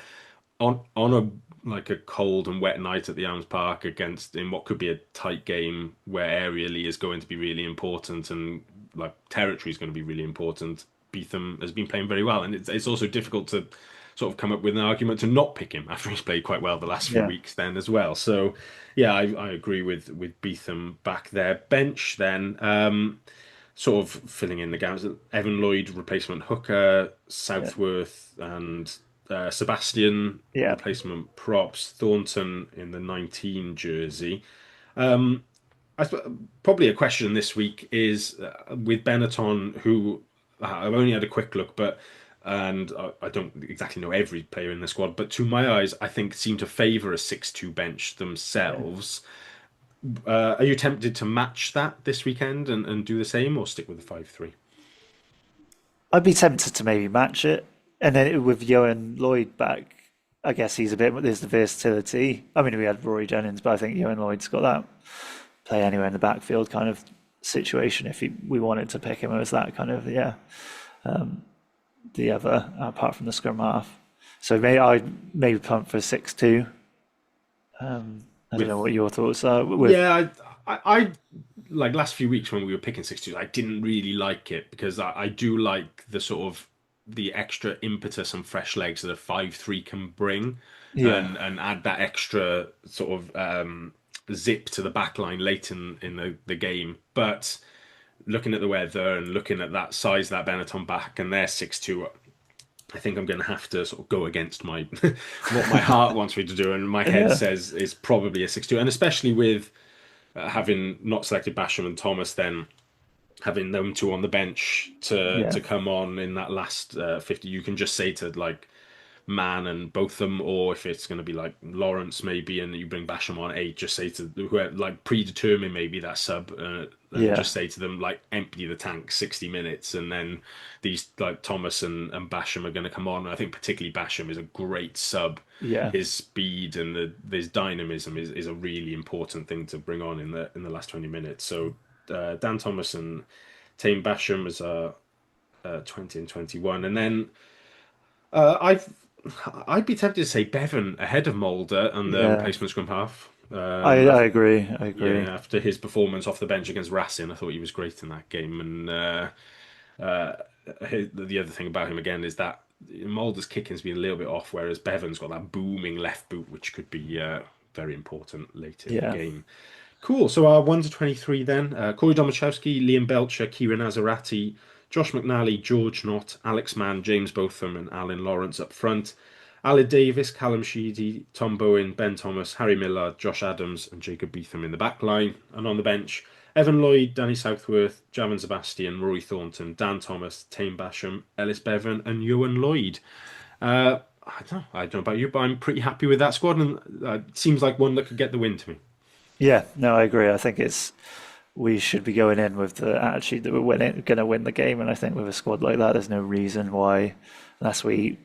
on a cold and wet night at the Elms Park in what could be a tight game where aerially is going to be really important and like territory is going to be really important, Beetham has been playing very well, and it's also difficult to sort of come up with an argument to not pick him after he's played quite well the last few weeks then as well. So yeah, I agree with Beetham back there. Bench then, sort of filling in the gaps. Evan Lloyd, replacement hooker, Southworth and Sebastian, replacement props, Thornton in the 19 jersey. Probably a question this week is with Benetton, who I've only had a quick look, and I don't exactly know every player in the squad, but to my eyes, I think seem to favour a 6-2 bench themselves. Are you tempted to match that this weekend and do the same, or stick with the 5-3? I'd be tempted to maybe match it, and then with Johan Lloyd back, I guess there's the versatility. I mean, we had Rory Jennings, but I think Johan Lloyd's got that play anywhere in the backfield kind of situation. If we wanted to pick him as that kind of the other, apart from the scrum half. So I'd maybe punt for 6-2. I don't know what your thoughts are. I like last few weeks when we were picking 6-2, I didn't really like it because I do like the sort of the extra impetus and fresh legs that a 5-3 can bring, and add that extra sort of zip to the back line late in the game. But looking at the weather and looking at that size, that Benetton back, and their 6-2, I think I'm going to have to sort of go against my what my heart wants me to do, and my head says is probably a 6-2, and especially with having not selected Basham and Thomas, then having them two on the bench to come on in that last 50, you can just say to like Man and both of them, or if it's going to be like Lawrence maybe, and you bring Basham on 8, just say to whoever, like predetermine maybe that sub, and just say to them like empty the tank 60 minutes, and then these like Thomas and Basham are going to come on. I think particularly Basham is a great sub. His speed and his dynamism is a really important thing to bring on in the last 20 minutes. So Dan Thomas and Tame Basham as 20 and 21, and then I'd be tempted to say Bevan ahead of Mulder and the replacement scrum half. I agree. Yeah, after his performance off the bench against Racing, I thought he was great in that game. And the other thing about him again is that Mulder's kicking's been a little bit off, whereas Bevan's got that booming left boot, which could be very important later in the game. Cool. So our 1-23 then: Corey Domachowski, Liam Belcher, Kieran Azarati, Josh McNally, George Knott, Alex Mann, James Botham and Alan Lawrence up front. Aled Davis, Callum Sheedy, Tom Bowen, Ben Thomas, Harry Millard, Josh Adams and Jacob Beetham in the back line. And on the bench, Evan Lloyd, Danny Southworth, Javan Sebastian, Rory Thornton, Dan Thomas, Tame Basham, Ellis Bevan and Ewan Lloyd. I don't know about you, but I'm pretty happy with that squad, and it seems like one that could get the win to me. Yeah, no, I agree. I think we should be going in with the attitude that we're going to win the game, and I think with a squad like that, there's no reason why, unless we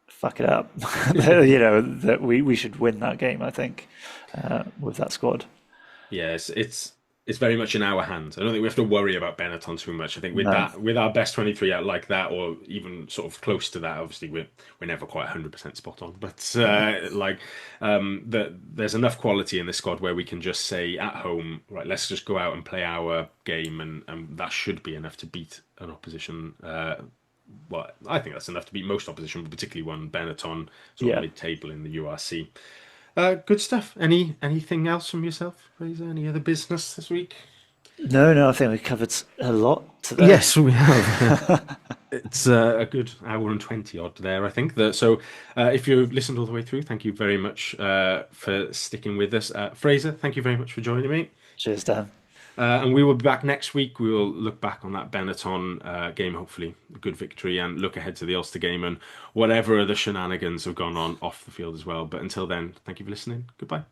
fuck it up, that we should win that game. I think with that squad. Yes, it's very much in our hands. I don't think we have to worry about Benetton too much. I think with our best 23 out like that, or even sort of close to that, obviously we're never quite 100% spot on. But there's enough quality in this squad where we can just say at home, right, let's just go out and play our game, and that should be enough to beat an opposition. Well, I think that's enough to beat most opposition, but particularly one Benetton sort of mid-table in the URC. Good stuff. Anything else from yourself, Fraser? Any other business this week? No, I think we covered a lot today. Yes, we have. It's a good hour and 20 odd there, I think. So if you've listened all the way through, thank you very much for sticking with us. Fraser, thank you very much for joining me. Cheers, Dan. And we will be back next week. We will look back on that Benetton game, hopefully a good victory, and look ahead to the Ulster game and whatever other shenanigans have gone on off the field as well. But until then, thank you for listening. Goodbye.